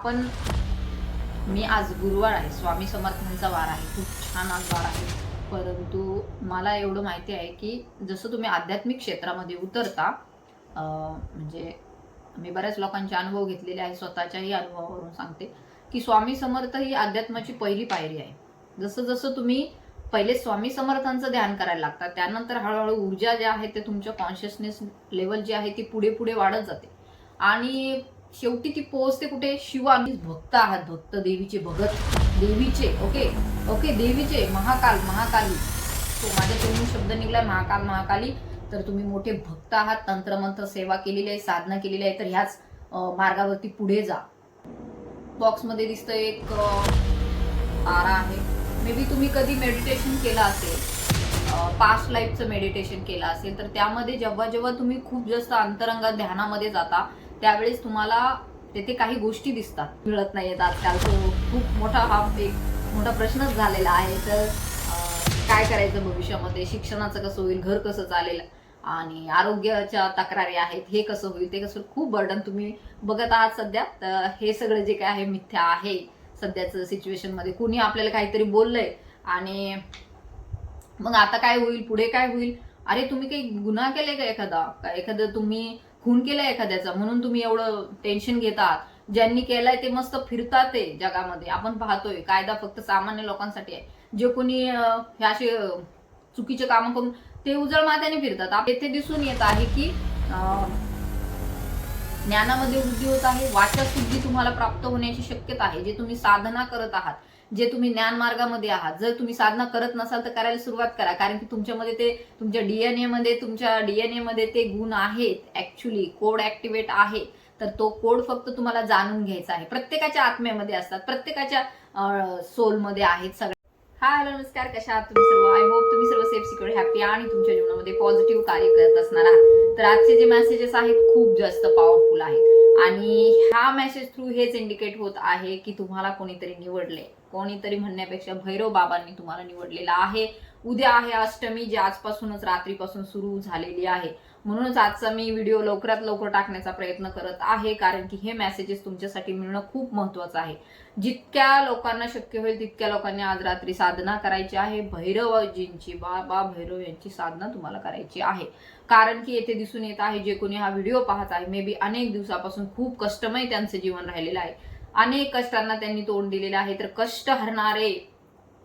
मी आज गुरुवार आहे, स्वामी समर्थांचा वार आहे, खूप छान आज वार आहे. परंतु मला एवढं माहिती आहे की जसं तुम्ही आध्यात्मिक क्षेत्रामध्ये उतरता, म्हणजे मी बऱ्याच लोकांचे अनुभव घेतलेले आहे, स्वतःच्याही अनुभवावरून सांगते की स्वामी समर्थ ही अध्यात्माची पहिली पायरी आहे. जसं जसं तुम्ही पहिले स्वामी समर्थांचं ध्यान करायला लागतात, त्यानंतर हळूहळू ऊर्जा जी आहे ते तुमच्या कॉन्शियसनेस लेवल जी आहे ती पुढे पुढे वाढत जाते आणि शेवटी ती पोहोचते कुठे? शिवानी भक्त आहात, भक्त देवीचे, भगत देवीचे. ओके ओके, देवीचे, महाकाल महाकाली. तो माझ्या तोंडून शब्द निघलाय महाकाल महाकाली. तर तुम्ही मोठे भक्त आहात, तंत्रमंत्र सेवा केलेली आहे, साधना केलेली आहे, तर ह्याच मार्गावरती पुढे जा. बॉक्स मध्ये दिसतं एक तारा आहे. मे बी तुम्ही कधी मेडिटेशन केलं असेल, पास्ट लाईफचं मेडिटेशन केलं असेल, तर त्यामध्ये जेव्हा जेव्हा तुम्ही खूप जास्त अंतरंगात ध्यानामध्ये जाता त्यावेळेस तुम्हाला तेथे काही गोष्टी दिसतात, मिळत नाहीत. आजकाल तो खूप मोठा एक मोठा प्रश्नच झालेला आहे. तर काय करायचं भविष्यामध्ये, शिक्षणाचं कसं होईल, घर कसं चालेल आणि आरोग्याच्या तक्रारी आहेत, हे कसं होईल, ते कसं, खूप बर्डन तुम्ही बघत आहात सध्या. तर हे सगळं जे काय आहे मिथ्या आहे सध्याचं सिच्युएशन मध्ये. कुणी आपल्याला काहीतरी बोललंय आणि मग आता काय होईल, पुढे काय होईल, अरे तुम्ही काही गुन्हा केलाय का, एखादं तुम्ही खून केलाय एखाद्याचा म्हणून तुम्ही एवढं टेन्शन घेतात. ज्यांनी केलंय ते मस्त फिरतात ते जगामध्ये, आपण पाहतोय. कायदा फक्त सामान्य लोकांसाठी आहे. जे कोणी हे असे चुकीचे काम करून ते उजळ माथ्याने फिरतात. येथे दिसून येत आहे की ज्ञानामध्ये वृद्धी होत आहे, वाचा शुद्धी तुम्हाला प्राप्त होण्याची शक्यता आहे. जे तुम्ही साधना करत आहात, जे तुम्ही ज्ञान मार्गामध्ये आहात, जर तुम्ही साधना करत नसाल तर करायला सुरुवात करा. कारण की तुमच्यामध्ये ते, तुमच्या डीएनए मध्ये ते गुण आहेत, ऍक्च्युली कोड ऍक्टिव्हेट आहे. तर तो कोड फक्त तुम्हाला जाणून घ्यायचा आहे. प्रत्येकाच्या आत्म्यामध्ये असतात, प्रत्येकाच्या सोलमध्ये आहेत सगळ्या. हाय, हॅलो, नमस्कार, कशा आहात तुम्ही सर्व? आय होप तुम्ही सर्व सेफ, सिक्युअर, हॅपी आणि तुमच्या जीवनामध्ये पॉझिटिव्ह कार्य करत असणार आहात. तर आजचे जे मेसेजेस आहेत खूप जास्त पॉवरफुल आहेत आणि ह्या मेसेज थ्रू हेच इंडिकेट होत आहे की तुम्हाला कोणीतरी निवडले. कोणीतरी म्हणण्यापेक्षा भैरव बाबांनी तुम्हाला निवडलेला आहे. उद्या आहे अष्टमी, जी आजपासूनच रात्रीपासून सुरू झालेली आहे. म्हणूनच आजचा मी व्हिडिओ लवकरात लवकर टाकण्याचा प्रयत्न करत आहे, कारण की हे मेसेजेस तुमच्यासाठी मिळणं खूप महत्वाचं आहे. जितक्या लोकांना शक्य होईल तितक्या लोकांनी आज रात्री साधना करायची आहे. भैरवजींची, बाबा भैरव यांची साधना तुम्हाला करायची आहे. कारण की येथे दिसून येत आहे, जे कोणी हा व्हिडिओ पाहत आहे, मे बी अनेक दिवसापासून खूप कष्टमय त्यांचं जीवन राहिलेलं आहे, अनेक कष्टांना त्यांनी तोंड दिलेलं आहे. तर कष्ट हरणारे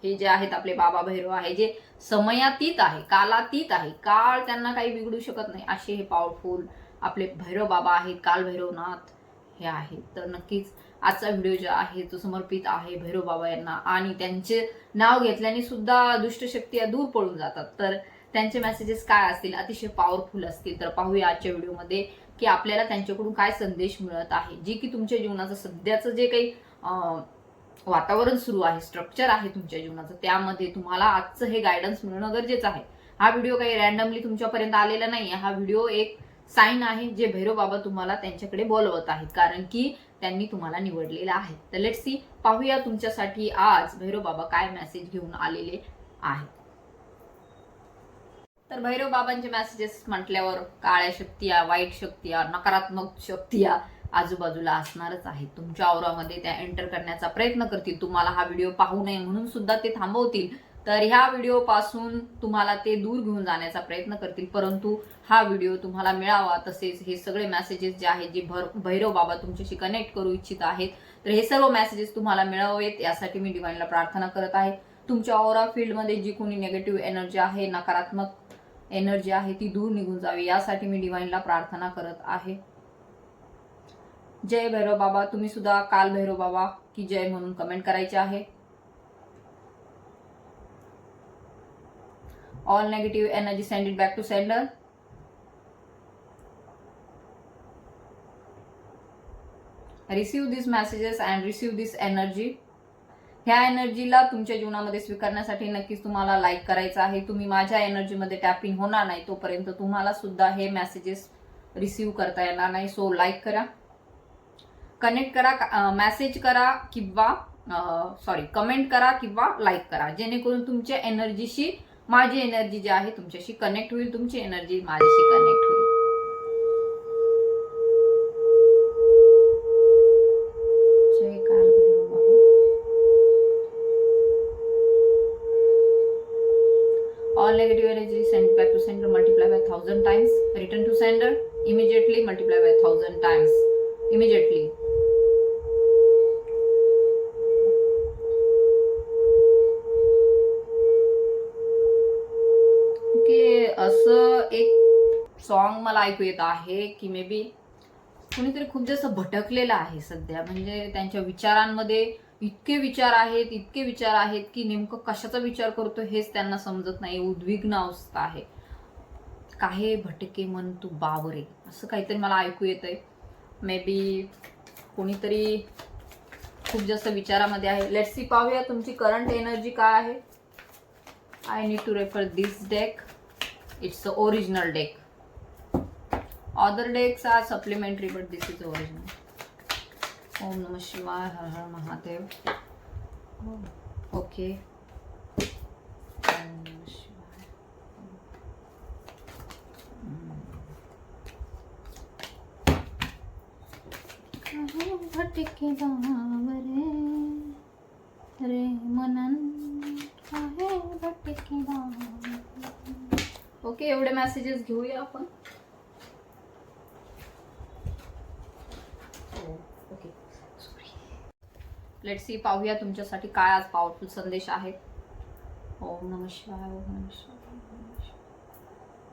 हे जे आहेत आपले बाबा भैरव आहे, जे समयातीत आहे, कालातीत आहे, काळ त्यांना काही बिघडू शकत नाही, असे हे पॉवरफुल आपले भैरव बाबा आहेत, काल भैरवनाथ हे आहेत. तर नक्कीच आजचा व्हिडिओ जो आहे तो समर्पित आहे भैरव बाबा यांना, आणि त्यांचे नाव घेतल्याने सुद्धा दुष्टशक्ती दूर पळून जातात. तर त्यांचे मेसेजेस काय असतील, अतिशय पॉवरफुल असतील. तर पाहूया आजच्या व्हिडिओमध्ये की आपल्याला त्यांच्याकडून काय संदेश मिळत आहे, जे की तुमच्या जीवनाचं सध्याचं जे काही वातावरण सुरू आहे, स्ट्रक्चर आहे तुमच्या जीवनाचं, त्यामध्ये तुम्हाला आजचं हे गायडन्स मिळणं गरजेचं आहे. हा व्हिडिओ काही रॅन्डमली तुमच्यापर्यंत आलेला नाही. हा व्हिडिओ एक साईन आहे, जे भैरव बाबा तुम्हाला त्यांच्याकडे बोलवत आहेत, कारण की त्यांनी तुम्हाला निवडलेलं आहे. तर लेट्स सी, पाहूया तुमच्यासाठी आज भैरव बाबा काय मेसेज घेऊन आलेले आहेत. तर भैरव बाबांचे मेसेजेस म्हटल्यावर काळ्या शक्तिया, वाईट शक्तिया, नकारात्मक शक्तिया आजूबाजूला असणारच आहेत. तुमच्या औरामध्ये त्या एंटर करण्याचा प्रयत्न करतील. तुम्हाला हा व्हिडिओ पाहू नये म्हणून सुद्धा ते थांबवतील. तर ह्या व्हिडिओ पासून तुम्हाला ते दूर घेऊन जाण्याचा प्रयत्न करतील. परंतु हा व्हिडिओ तुम्हाला मिळावा, तसेच हे सगळे मेसेजेस जे आहेत, जे भैरव बाबा तुमच्याशी कनेक्ट करू इच्छित आहेत, तर हे सर्व मेसेजेस तुम्हाला मिळावेत यासाठी मी डिवाइनला प्रार्थना करत आहे. तुमच्या ऑरा फील्डमध्ये जी कोणी निगेटिव्ह एनर्जी आहे, नकारात्मक एनर्जी आहे, ती दूर निघून जावी यासाठी मी डिवाइनला प्रार्थना करत आहे. जय भैरव बाबा. तुम्ही सुद्धा काल भैरव बाबा की जय म्हणून कमेंट करायचे आहे. All negative energy send it back to sender. Receive this messages and receive this energy. ह्या एनर्जीला तुमच्या जीवनामध्ये स्वीकारण्यासाठी नक्कीच तुम्हाला लाईक करायचं आहे. तुम्ही माझ्या एनर्जीमध्ये टॅप इन होणार नाही तोपर्यंत तुम्हाला सुद्धा हे मेसेजेस रिसीव्ह करता येणार नाही. सो लाईक करा, कनेक्ट करा, मेसेज करा किंवा कमेंट करा किंवा लाईक करा, जेणेकरून तुमच्या एनर्जीशी माझी एनर्जी जी आहे तुमच्याशी कनेक्ट होईल, तुमची एनर्जी माझ्याशी कनेक्ट होईल. जय sender, multiply by 1000 times. Return to sender, immediately multiply by 1000 times. Immediately. Okay, असं एक सॉन्ग मला ऐकू येत आहे की मे बी कोणीतरी खूप जास्त भटकलेलं आहे सध्या. म्हणजे त्यांच्या विचारांमध्ये इतके विचार आहेत की नेमकं कशाचा विचार करतो हेच त्यांना समजत नाही. उद्विग्न अवस्था आहे. काहे भटके मन तू बावरे, असं काहीतरी मला ऐकू येतंय. मे बी कोणीतरी खूप जास्त विचारामध्ये आहे. लेट्स सी, पाहूया तुमची करंट एनर्जी काय आहे. I need to refer this deck. It's a original deck. Other decks are supplementary, but this is original. Om Namah Shivaya, Har Har Mahadev. Okay. Om Namah Shivaya. Kahe bhatke baavare re manan, kahe bhatke baavare. Okay, एवढे messages घेऊया आपण. Okay, let's see, पाहूया तुमच्यासाठी काय आज powerful संदेश आहे. ओम नमः शिवाय, ओम नमः शिवाय,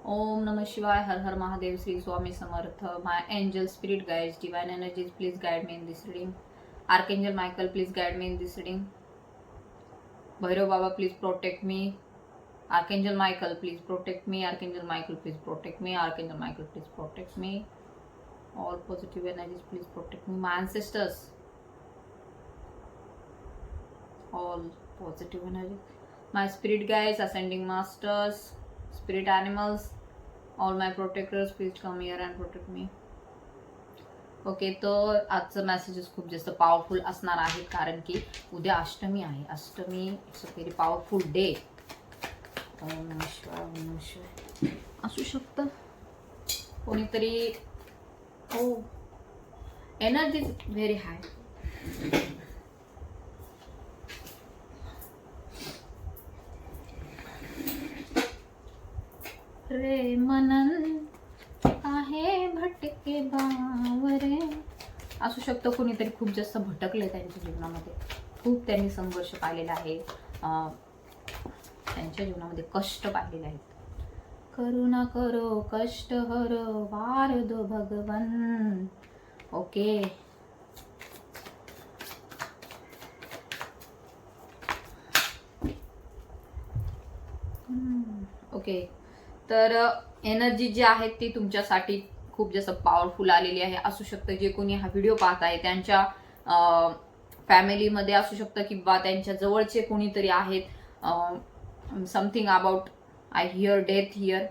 ओम नमः शिवाय, हर हर Mahadev, Shri Swami Samarth. My angel, spirit guides, divine energies, please guide me in this reading. Archangel Michael, please guide me in this reading. Bhairav Baba, please protect me. Archangel Michael, please protect me. Archangel Michael, please protect me. Archangel Michael, please protect me. All positive energies, please protect me. My ancestors, all positive energy. My spirit guides, ascending masters, spirit animals, all my protectors, please come here and protect me. Okay, तर आजचं messages खूप जास्त powerful असणार आहे कारण की उद्या अष्टमी आहे. अष्टमी it's a very powerful day. ओम नमः शिवाय, ओम नमः शिवाय. असू शकतं कोणीतरी. Oh, energy is very high. रे मनन आहे भटके बावरे. असू शकतं कोणीतरी खूप जास्त भटकले त्यांच्या जीवनामध्ये. खूप त्यांनी संघर्ष पाहिलेला आहे. त्यांच्या जीवनामध्ये कष्ट पाहिलेले आहेत. करुणा करो कष्ट हरो वार दो भगवन. ओके, ओके, तर एनर्जी जी आहे ती तुमच्यासाठी खूप जास्त पॉवरफुल आलेली आहे. असू शकतं जे कोणी हा व्हिडिओ पाहत आहे त्यांच्या फॅमिलीमध्ये असू शकतं किंवा त्यांच्या जवळचे कोणीतरी आहेत. Something about, I hear death hear.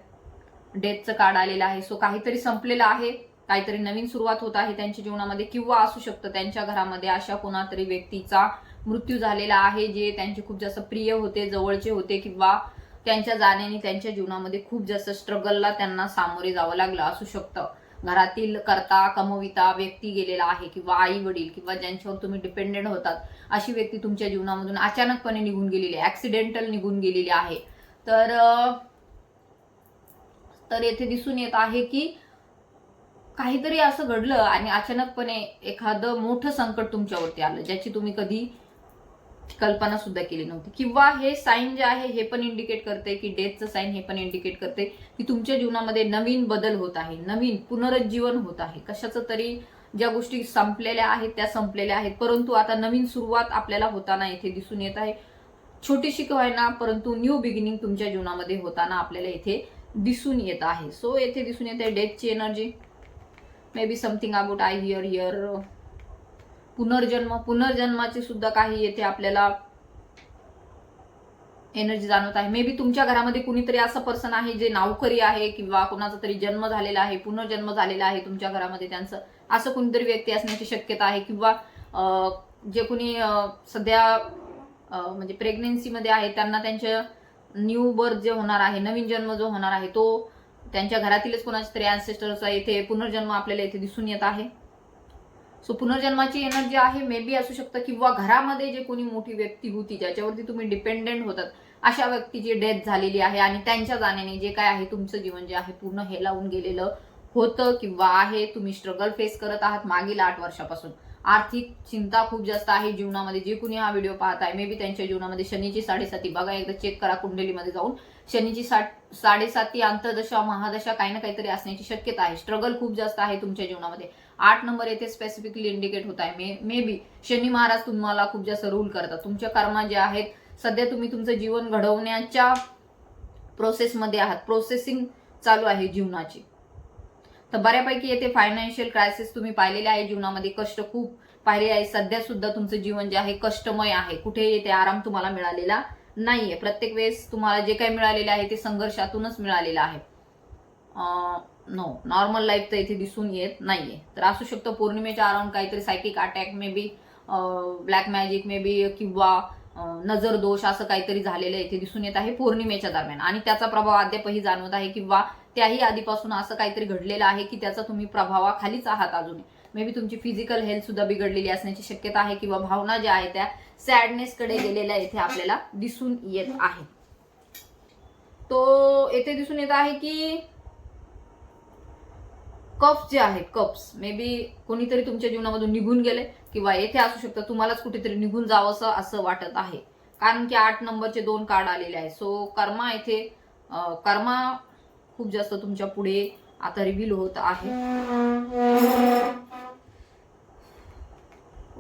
डेथचं कार्ड आलेलं आहे. सो काहीतरी संपलेलं आहे, काहीतरी नवीन सुरुवात होत आहे त्यांच्या जीवनामध्ये. किंवा असू शकतं त्यांच्या घरामध्ये अशा कोणातरी व्यक्तीचा मृत्यू झालेला आहे जे त्यांचे खूप जास्त प्रिय होते, जवळचे होते, किंवा त्यांच्या जाण्याने त्यांच्या जीवनामध्ये खूप जास्त स्ट्रगलला त्यांना सामोरे जावं लागलं. असू शकतं घरातील करता कमविता व्यक्ती गेलेला आहे, किंवा आई वडील, किंवा ज्यांच्यावर तुम्ही डिपेंडेंट होतात अशी व्यक्ती तुमच्या जीवनामधून अचानकपणे निघून गेलेली आहे, ऍक्सिडेंटल निघून गेलेली आहे. तर येथे दिसून येत आहे की काहीतरी असं घडलं आणि अचानकपणे एखादं मोठं संकट तुमच्यावरती आलं ज्याची तुम्ही कधी कल्पना सुद्धा केली नव्हती. किंवा हे साईन जे आहे हे पण इंडिकेट करते की डेथचं साईन हे पण इंडिकेट करते की तुमच्या जीवनामध्ये नवीन बदल होत आहे, नवीन पुनरुज्जीवन होत आहे. कशाचं तरी ज्या गोष्टी संपलेल्या आहेत त्या संपलेल्या आहेत, परंतु आता नवीन सुरुवात आपल्याला होताना इथे दिसून येत आहे. छोटीशी का होईना परंतु न्यू बिगिनिंग तुमच्या जीवनामध्ये होताना आपल्याला इथे दिसून येत आहे. सो येथे दिसून येते डेथची energy. May be something about I hear पुनर्जन्माची सुद्धा काही येथे आपल्याला एनर्जी जाणवत आहे. मे बी तुमच्या घरामध्ये कुणीतरी असं पर्सन आहे जे नोकरी आहे, किंवा कोणाचा तरी जन्म झालेला आहे, पुनर्जन्म झालेला आहे तुमच्या घरामध्ये त्यांचं, असं कोणीतरी व्यक्ती असण्याची शक्यता आहे. किंवा जे कोणी सध्या म्हणजे प्रेग्नेन्सीमध्ये आहे त्यांना त्यांच्या न्यू बर्थ जे होणार आहे, नवीन जन्म जो होणार आहे तो त्यांच्या घरातीलच कोणाच्या तरी अँसेस्टरचा येथे पुनर्जन्म आपल्याला इथे दिसून येत आहे. सो पुनर्जन्माची एनर्जी आहे. मे बी असू शकतं किंवा घरामध्ये जे कोणी मोठी व्यक्ती होती ज्याच्यावरती तुम्ही डिपेंडेंट होतात अशा व्यक्तीची डेथ झालेली आहे आणि त्यांच्या जाण्याने जे काय आहे तुमचं जीवन जे आहे पूर्ण हेलावून गेलेलं होतं किंवा आहे. तुम्ही स्ट्रगल फेस करत आहात मागील 8 वर्षापासून. आर्थिक चिंता खूप जास्त आहे जीवनामध्ये. जे कुणी हा व्हिडिओ पाहत आहे मे बी त्यांच्या जीवनामध्ये शनीची 7.5 बघा, एकदा चेक करा कुंडलीमध्ये जाऊन. शनीची 7.5 अंतर्दशा महादशा काही ना काहीतरी असण्याची शक्यता आहे. स्ट्रगल खूप जास्त आहे तुमच्या जीवनामध्ये. 8 नंबर येथे स्पेसिफिकली इंडिकेट होत आहे. मे बी शनी महाराज तुम्हाला खूप जास्त रूल करतात. तुमच्या कर्मा जे आहेत सध्या तुम्ही तुमचं जीवन घडवण्याच्या प्रोसेसमध्ये आहात. प्रोसेसिंग चालू आहे जीवनाची. तर बऱ्यापैकी येथे फायनान्शियल क्रायसिस तुम्ही पाहिलेले आहे जीवनामध्ये. कष्ट खूप पाहिले आहे. सध्या सुद्धा तुमचं जीवन जे आहे कष्टमय आहे. कुठे येथे आराम तुम्हाला मिळालेला नाहीये. प्रत्येक वेळेस तुम्हाला जे काही मिळालेले आहे ते संघर्षातूनच मिळालेलं आहे. नॉर्मल लाईफ तर इथे दिसून येत नाहीये. तर असू शकतं पौर्णिमेच्या अराउंड काहीतरी psychic attack may be, black magic may be किंवा नजर दोष असं काहीतरी झालेलं इथे दिसून येत आहे पौर्णिमेच्या दरम्यान. आणि त्याचा प्रभाव अद्यापही जाणवत आहे किंवा त्याही आधीपासून असं काहीतरी घडलेलं आहे की त्याचा तुम्ही प्रभावाखालीच आहात अजून. मे बी तुमची फिजिकल हेल्थ सुद्धा बिघडलेली असण्याची शक्यता आहे किंवा भावना ज्या आहेत त्या सॅडनेस कडे गेलेल्या इथे आपल्याला दिसून येत आहे. तो येथे दिसून येत आहे की कप्स जे आहेत कप्स मे बी कोणीतरी तुमच्या जीवनामधून निघून गेले किंवा येथे असू शकतं तुम्हालाच कुठेतरी निघून जावंसं असं वाटत आहे. कारण की 8 नंबरचे 2 कार्ड आलेले आहे. सो कर्मा येथे कर्मा खूप जास्त तुमच्या पुढे आता रिव्हील होत आहे.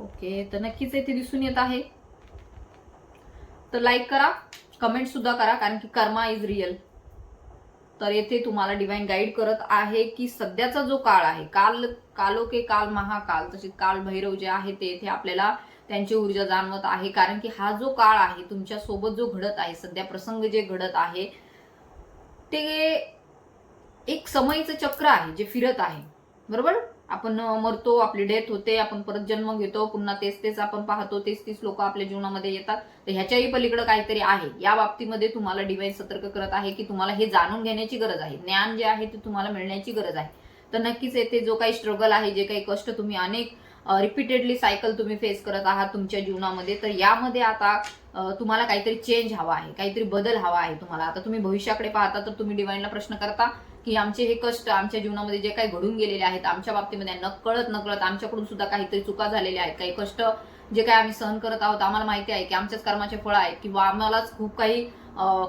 ओके, तर नक्कीच येथे दिसून येत आहे. तर लाईक करा, कमेंट सुद्धा करा, कारण की कर्मा इज रिअल. तर येथे तुम्हाला डिवाइन गाईड करत आहे की सध्याचा जो काळ आहे, कालो के काल महाकाल, तसेच काल भैरव जे आहे ते येथे आपल्याला त्यांची ऊर्जा जाणवत आहे. कारण की हा जो काळ आहे तुमच्या सोबत जो घडत आहे सध्या प्रसंग जे घडत आहे ते एक समयचं चक्र आहे जे फिरत आहे. बरोबर, आपण मरतो, आपली डेथ होते, आपण परत जन्म घेतो, पुन्हा तेच आपण पाहतो, तेच लोक आपल्या जीवनामध्ये येतात. तर ह्याच्याही पलीकडे काहीतरी आहे. या बाबतीमध्ये तुम्हाला डिवाइन सतर्क करत आहे की तुम्हाला हे जाणून घेण्याची गरज आहे. ज्ञान जे आहे ते तुम्हाला मिळण्याची गरज आहे. तर नक्कीच येथे जो काही स्ट्रगल आहे, जे काही कष्ट तुम्ही अनेक रिपीटेडली सायकल तुम्ही फेस करत आहात तुमच्या जीवनामध्ये, तर यामध्ये आता तुम्हाला काहीतरी चेंज हवा आहे, काहीतरी बदल हवा आहे तुम्हाला. आता तुम्ही भविष्याकडे पाहता तर तुम्ही डिवाइनला प्रश्न करता की आमचे हे कष्ट आमच्या जीवनामध्ये जे काही घडून गेलेले आहेत आमच्या बाबतीमध्ये नकळत आमच्याकडून सुद्धा काहीतरी चुका झालेल्या आहेत. काही कष्ट जे काही आम्ही सहन करत आहोत आम्हाला माहिती आहे की आमच्याच कर्माचे फळ आहेत किंवा आम्हालाच खूप काही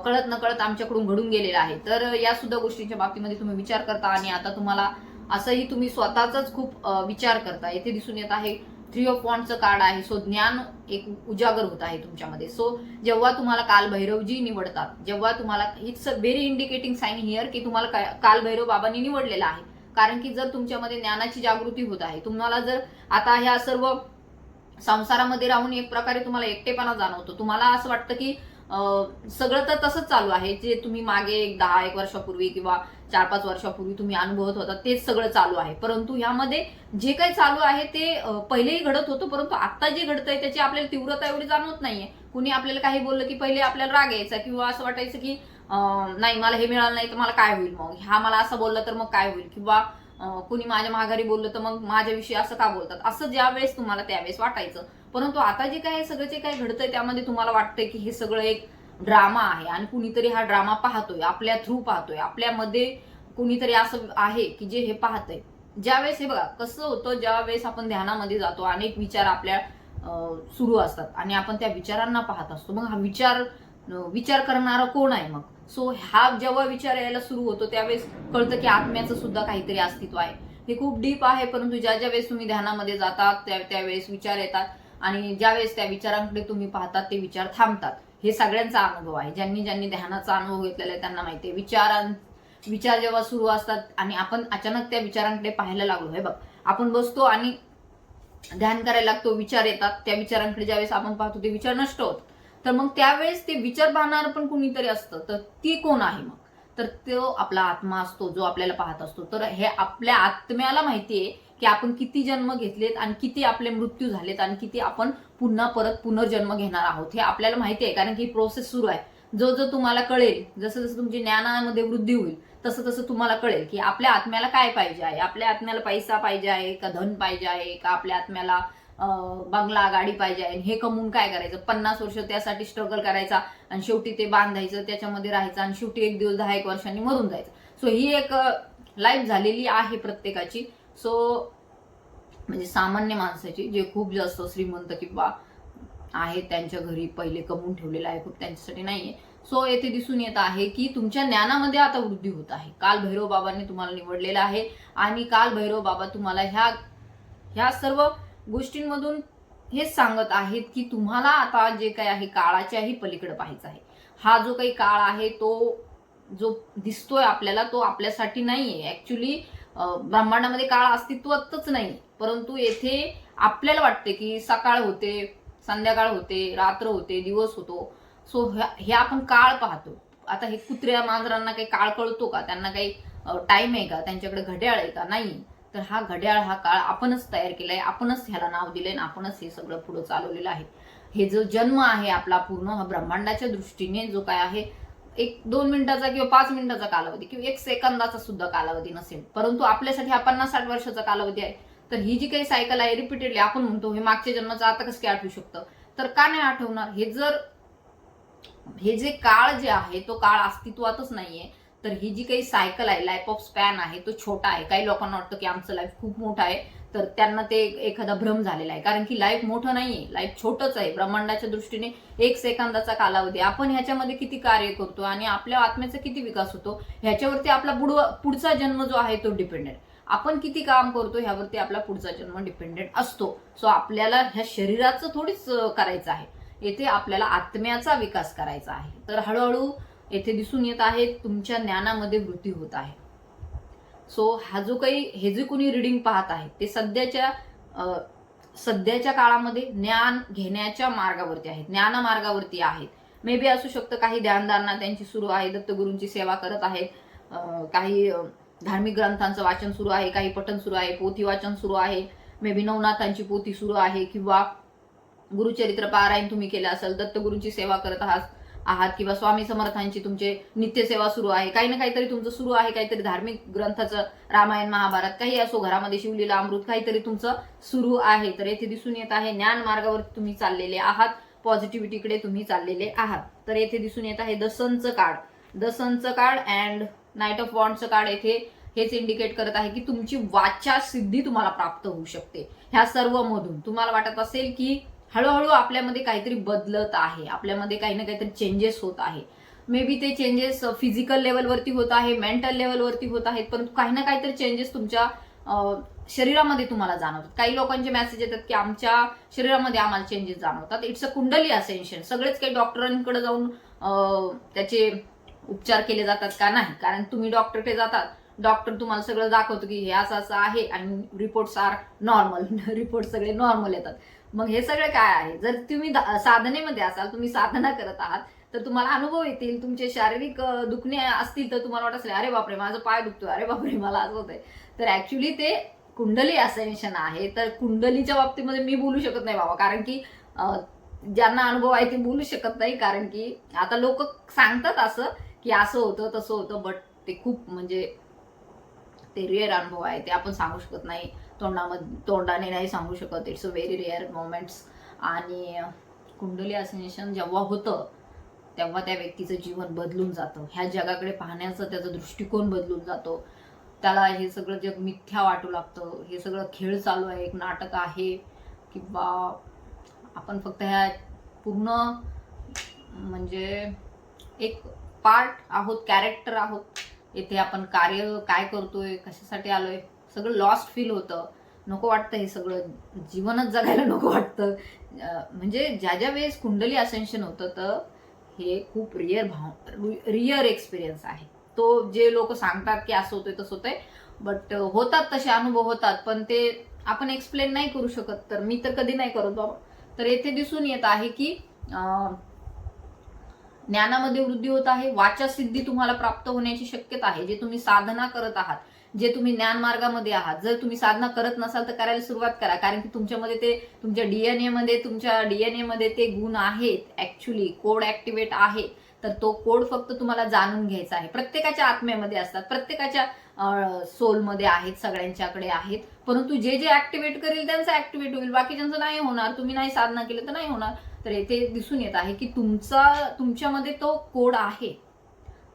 कळत नकळत आमच्याकडून घडून गेलेलं आहे. तर या सुद्धा गोष्टींच्या बाबतीमध्ये तुम्ही विचार करता आणि आता तुम्हाला असंही तुम्ही स्वतःचाच खूप विचार करता. येथे दिसून येत आहे 3 ऑफ वॉन्ड्सचं कार्ड आहे. सो ज्ञान एक उजागर होत आहे तुमच्यामध्ये. सो जेव्हा तुम्हाला काल भैरवजी निवडतात, जेव्हा तुम्हाला it's a very indicating sine here की तुम्हाला काल भैरव बाबांनी निवडलेला आहे. कारण की जर तुमच्यामध्ये ज्ञानाची जागृती होत आहे, तुम्हाला जर आता ह्या सर्व संसारामध्ये राहून एक प्रकारे तुम्हाला एकटेपणा जाणवतो, तुम्हाला असं वाटतं की सगळं तर तसंच चालू आहे जे तुम्ही मागे 10-1 वर्षापूर्वी किंवा 4-5 वर्षापूर्वी तुम्ही अनुभवत होता तेच सगळं चालू आहे. परंतु ह्यामध्ये जे काही चालू आहे ते पहिलेही घडत होतं, परंतु आता जे घडतंय त्याची आपल्याला तीव्रता एवढी जाणवत नाहीये. कुणी आपल्याला काही बोललं की पहिले आपल्याला राग यायचा किंवा असं वाटायचं की नाही मला हे मिळालं नाही तर मला काय होईल, मग हा मला असं बोलला तर मग काय होईल, किंवा कुणी माझ्या माघारी बोललं तर मग माझ्याविषयी असं का बोलतात, असं ज्या वेळेस तुम्हाला त्यावेळेस वाटायचं. परंतु आता जे काही सगळं जे काही घडतंय त्यामध्ये तुम्हाला वाटतंय की हे सगळं एक ड्रामा आहे आणि कुणीतरी हा ड्रामा पाहतोय, आपल्या थ्रू पाहतोय, आपल्यामध्ये कुणीतरी असं आहे की जे हे पाहतंय. ज्यावेळेस हे बघा कसं होतं, ज्यावेळेस आपण ध्यानामध्ये जातो अनेक विचार आपल्या सुरू असतात आणि आपण त्या विचारांना पाहत असतो. मग हा विचार करणारा कोण आहे मग? सो हा जेव्हा विचार यायला सुरू होतो त्यावेळेस कळतं की आत्म्याचं सुद्धा काहीतरी अस्तित्व आहे. हे खूप डीप आहे, परंतु ज्या वेळेस तुम्ही ध्यानामध्ये जातात त्यावेळेस विचार येतात आणि ज्यावेळेस त्या विचारांकडे तुम्ही पाहतात ते विचार थांबतात. हे सगळ्यांचा अनुभव आहे. ज्यांनी ध्यानाचा अनुभव घेतलेला आहे त्यांना माहिती आहे. विचार जेव्हा सुरू असतात आणि आपण अचानक त्या विचारांकडे पाहायला लागलो, हे बघ आपण बसतो आणि ध्यान करायला लागतो, विचार येतात, त्या विचारांकडे ज्यावेळेस आपण पाहतो ते विचार नष्ट होत. तर मग त्यावेळेस ते विचार पाहणार पण कुणीतरी असतं, तर ती कोण आहे मग? तर तो आपला आत्मा असतो जो आपल्याला पाहत असतो. तर हे आपल्या आत्म्याला माहितीये की आपण किती जन्म घेतलेत आणि किती आपले मृत्यू झालेत आणि किती आपण पुन्हा परत पुनर्जन्म घेणार आहोत हे आपल्याला माहिती आहे. कारण की प्रोसेस सुरू आहे. जो तुम्हाला कळेल, जसं जसं तुमची ज्ञानामध्ये वृद्धी होईल तसं तसं तुम्हाला कळेल की आपल्या आत्म्याला काय पाहिजे आहे. आपल्या आत्म्याला पैसा पाहिजे आहे का, धन पाहिजे आहे का, आपल्या आत्म्याला बंगला गाडी पाहिजे आणि हे कमवून काय करायचं, 50 वर्ष त्यासाठी स्ट्रगल करायचा आणि शेवटी ते बांधायचं, त्याच्यामध्ये राहायचं आणि शेवटी एक दिवस 10-1 वर्षांनी मरून जायचं. सो ही एक लाईफ झालेली आहे प्रत्येकाची. सो म्हणजे सामान्य माणसाची, जे खूप जास्त श्रीमंत किंवा आहे त्यांच्या घरी पहिले कमवून ठेवलेलं आहे खूप, त्यांच्यासाठी नाहीये. सो येथे दिसून येत आहे की तुमच्या ज्ञानामध्ये आता वृद्धी होत आहे. काल भैरव बाबांनी तुम्हाला निवडलेलं आहे आणि काल भैरव बाबा तुम्हाला ह्या सर्व गोष्टींमधून हेच सांगत आहेत की तुम्हाला आता जे काही आहे काळाच्याही पलीकडे पाहायचं आहे. हा जो काही काळ आहे तो जो दिसतोय आपल्याला तो आपल्यासाठी नाहीये. ऍक्च्युली ब्रह्मांडामध्ये काळ अस्तित्वातच नाही, परंतु येथे आपल्याला वाटते की सकाळ होते, संध्याकाळ होते, रात्र होते, दिवस होतो. सो हे आपण काळ पाहतो. आता हे कुत्र्या मांजरांना काही काळ कळतो का? त्यांना काही टाइम आहे का? त्यांच्याकडे घड्याळ आहे का? नाही. तर हा घड्याळ, हा काळ आपणच तयार केलाय, आपणच ह्याला नाव दिलंय, आपणच हे सगळं पुढे चालवलेलं आहे. हे जो जन्म आहे आपला पूर्ण हा ब्रह्मांडाच्या दृष्टीने जो काय आहे, 1-2 मिनिटाचा किंवा 5 मिनिटाचा कालावधी किंवा 1 सेकंदाचा सुद्धा कालावधी नसेल, परंतु आपल्यासाठी हा 50-60 वर्षाचा कालावधी आहे. तर ही जी काही सायकल आहे रिपीटेडली, आपण म्हणतो हे मागच्या जन्माचं आता कसं काय आठवू शकतं, तर का नाही आठवणार? हे जे काळ जे आहे तो काळ अस्तित्वातच नाहीये. तर ही जी काही सायकल आहे, लाईफ ऑफ स्पॅन आहे, तो छोटा आहे. काही लोकांना वाटतं की आमचं लाईफ खूप मोठं आहे, तर त्यांना ते एखादा भ्रम झालेला आहे. कारण की लाईफ मोठं नाहीये, लाईफ छोटंच आहे. ब्रह्मांडाच्या दृष्टीने 1 सेकंदाचा कालावधी. आपण ह्याच्यामध्ये किती कार्य करतो आणि आपल्या आत्म्याचा किती विकास होतो ह्याच्यावरती आपला पुढचा जन्म जो आहे तो डिपेंडेंट. आपण किती काम करतो ह्यावरती आपला पुढचा जन्म डिपेंडेंट असतो. सो आपल्याला ह्या शरीराचं थोडीच करायचं आहे, येथे आपल्याला आत्म्याचा विकास करायचा आहे. तर हळूहळू येथे दिसून येत आहे तुमच्या ज्ञानामध्ये वृद्धी होत आहे. सो हे जे कोणी रिडिंग पाहत आहे ते सध्याच्या काळामध्ये ज्ञान घेण्याच्या मार्गावरती आहेत, ज्ञान मार्गावरती आहेत. मे बी असू शकतं काही ध्यानधारणा त्यांची सुरू आहे, दत्तगुरूंची सेवा करत आहेत, काही धार्मिक ग्रंथांचं वाचन सुरू आहे, काही पठण सुरू आहे, पोथी वाचन सुरू आहे, मे बी नवनाथांची पोथी सुरू आहे, किंवा गुरुचरित्र पारायण तुम्ही केलं असेल, दत्तगुरूंची सेवा करत आहात किंवा स्वामी समर्थांची तुमचे नित्यसेवा सुरू आहे. काही ना काहीतरी तुमचं सुरू आहे, काहीतरी धार्मिक ग्रंथाचं, रामायण महाभारत काही असो, घरामध्ये शिवलीला अमृत काहीतरी तुमचं सुरू आहे. तर येथे दिसून येत आहे ज्ञान मार्गावर तुम्ही चाललेले आहात, पॉझिटिव्हिटीकडे तुम्ही चाललेले आहात. तर येथे दिसून येत आहे द सनचं कार्ड अँड नाईट ऑफ वॉन्डचं कार्ड येथे हेच इंडिकेट करत आहे की तुमची वाचा सिद्धी तुम्हाला प्राप्त होऊ शकते. ह्या सर्व मधून तुम्हाला वाटत असेल की हळूहळू आपल्यामध्ये काहीतरी बदलत आहे, आपल्यामध्ये काही ना काहीतरी चेंजेस होत आहे. मे बी ते चेंजेस फिजिकल लेवलवरती होत आहे, मेंटल लेवलवरती होत आहेत, परंतु काही ना काहीतरी चेंजेस तुमच्या शरीरामध्ये तुम्हाला जाणवतात. काही लोकांचे मेसेज येतात की आमच्या शरीरामध्ये आम्हाला चेंजेस जाणवतात. इट्स अ कुंडली असेन्शन. सगळेच काही डॉक्टरांकडे जाऊन त्याचे उपचार केले जातात का? नाही. कारण तुम्ही डॉक्टरकडे जातात, डॉक्टर तुम्हाला सगळं दाखवतो की हे असं असं आहे आणि रिपोर्ट्स आर नॉर्मल, रिपोर्ट सगळे नॉर्मल येतात. मग हे सगळं काय आहे? जर तुम्ही साधनेमध्ये असाल, तुम्ही साधना करत आहात, तर तुम्हाला अनुभव येतील. तुमचे शारीरिक दुखणे असतील तर तुम्हाला वाटत असेल अरे बापरे माझा पाय दुखतोय, अरे बापरे मला असं होतंय. तर ऍक्च्युली ते कुंडली असेन्शन आहे. तर कुंडलीच्या बाबतीमध्ये मी बोलू शकत नाही बाबा, कारण की ज्यांना अनुभव आहे ते बोलू शकत नाही. कारण की आता लोक सांगतात असं की असं होतं तसं होतं, बट ते खूप म्हणजे ते रिअर अनुभव आहे, ते आपण सांगू शकत नाही, तोंडाने नाही सांगू शकत. It's a very rare moments. आणि कुंडली असेन्शन जेव्हा होतं तेव्हा त्या व्यक्तीचं जीवन बदलून जातं, ह्या जगाकडे पाहण्याचा त्याचा दृष्टिकोन बदलून जातो. त्याला हे सगळं जग मिथ्या वाटू लागतं, हे सगळं खेळ चालू आहे, एक नाटक आहे, किंवा आपण फक्त ह्या पूर्ण म्हणजे एक पार्ट आहोत, कॅरेक्टर आहोत. येथे आपण कार्य काय करतोय, कशासाठी आलोय, सगळं लॉस्ट फील होतं. नको वाटतं हे सगळं, जीवनच जगायला नको वाटतं. म्हणजे ज्या वेळेस कुंडली असेन्शन होतं तर हे खूप रिअर एक्सपिरियन्स आहे. तो जे लोक सांगतात की असं होतंय तसं होतंय, बट होतात तसे अनुभव होतात, पण ते आपण एक्सप्लेन नाही करू शकत. तर मी तर कधी नाही करत बाबा. तर येथे दिसून येत आहे की ज्ञानामध्ये वृद्धी होत आहे, वाचा सिद्धी तुम्हाला प्राप्त होण्याची शक्यता आहे. जे तुम्ही साधना करत आहात, जे तुम्ही ज्ञान मार्गामध्ये आहात, जर तुम्ही साधना करत नसाल तर करायला सुरुवात करा. कारण की तुमच्यामध्ये ते तुमच्या डीएनए मध्ये ते गुण आहेत. ऍक्च्युली कोड ऍक्टिव्हेट आहे. तर तो कोड फक्त तुम्हाला जाणून घ्यायचा आहे. प्रत्येकाच्या आत्म्यामध्ये असतात, प्रत्येकाच्या सोलमध्ये आहेत, सगळ्यांच्याकडे आहेत, परंतु जे जे ऍक्टिव्हेट करेल त्यांचं ऍक्टिव्हेट होईल, बाकीच्यांचं नाही होणार. तुम्ही नाही साधना केलं तर नाही होणार. तर येथे दिसून येत आहे की तुमच्यामध्ये तो कोड आहे,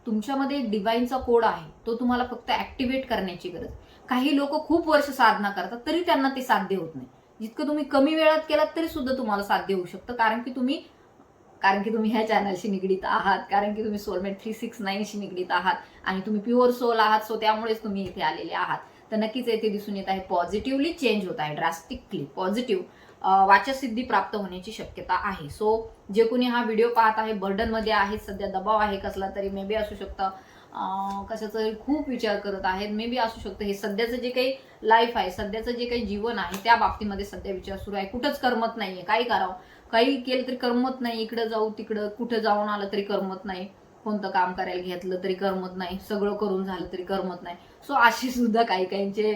तुमच्यामध्ये डिवाइनचा कोड आहे, तो तुम्हाला फक्त ऍक्टिव्हेट करण्याची गरज. काही लोक खूप वर्ष साधना करतात तरी त्यांना ते साध्य होत नाही. जितकं तुम्ही कमी वेळात केलात तरी सुद्धा तुम्हाला साध्य होऊ शकतं, कारण की तुम्ही ह्या चॅनलशी निगडीत आहात, कारण की तुम्ही सोलमेट 369शी निगडीत आहात आणि तुम्ही प्युअर सोल आहात. सो त्यामुळेच तुम्ही इथे आलेले आहात. तर नक्कीच येथे दिसून येत आहे पॉझिटिव्हली चेंज होत आहे, ड्रास्टिकली पॉझिटिव्ह वाचसिद्धी प्राप्त होण्याची शक्यता आहे. सो जे कोणी हा व्हिडिओ पाहत आहे, बर्डनमध्ये आहे, सध्या दबाव आहे कसला तरी, मे बी असू शकतं, कशाचा खूप विचार करत आहेत, मे बी असू शकतं हे सध्याचं जे काही लाईफ आहे, सध्याचं जे काही जीवन आहे त्या बाबतीमध्ये सध्या विचार सुरू आहे. कुठंच करमत नाहीये, काही करावं, काही केलं तरी करमत नाही, इकडं जाऊ तिकडं कुठं जाऊन आलं तरी करमत नाही, कोणतं काम करायला घेतलं तरी करमत नाही, सगळं करून झालं तरी करमत नाही. सो अशी सुद्धा काही काहींचे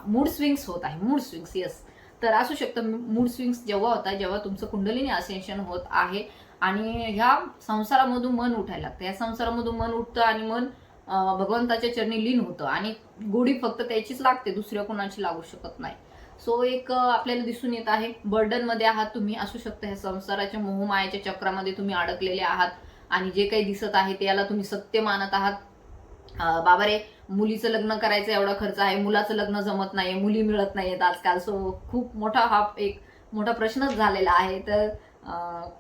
मूड स्विंग्स होत आहे, मूड स्विंग्स. येस, तर असू शकतं मूड स्विंग्स जेव्हा होतात, जेव्हा तुमचं कुंडलिनी असेन्शन होत आहे आणि ह्या संसारामधून मन उठायला लागतं. या संसारामधून मन उठतं आणि मन भगवंताच्या चरणी लीन होतं आणि गोडी फक्त त्याचीच लागते, दुसऱ्या कोणाची लागू शकत नाही. सो एक आपल्याला दिसून येत आहे बर्डनमध्ये आहात तुम्ही. असू शकतं ह्या संसाराच्या मोहमायाच्या चक्रामध्ये तुम्ही अडकलेले आहात आणि जे काही दिसत आहे त्याला तुम्ही सत्य मानत आहात. बाबा रे, मुलीचं लग्न करायचं एवढा खर्च आहे, मुलाचं लग्न जमत नाही, मुली मिळत नाहीयेत आजकाल. सो खूप मोठा हा एक मोठा प्रश्नच झालेला आहे. तर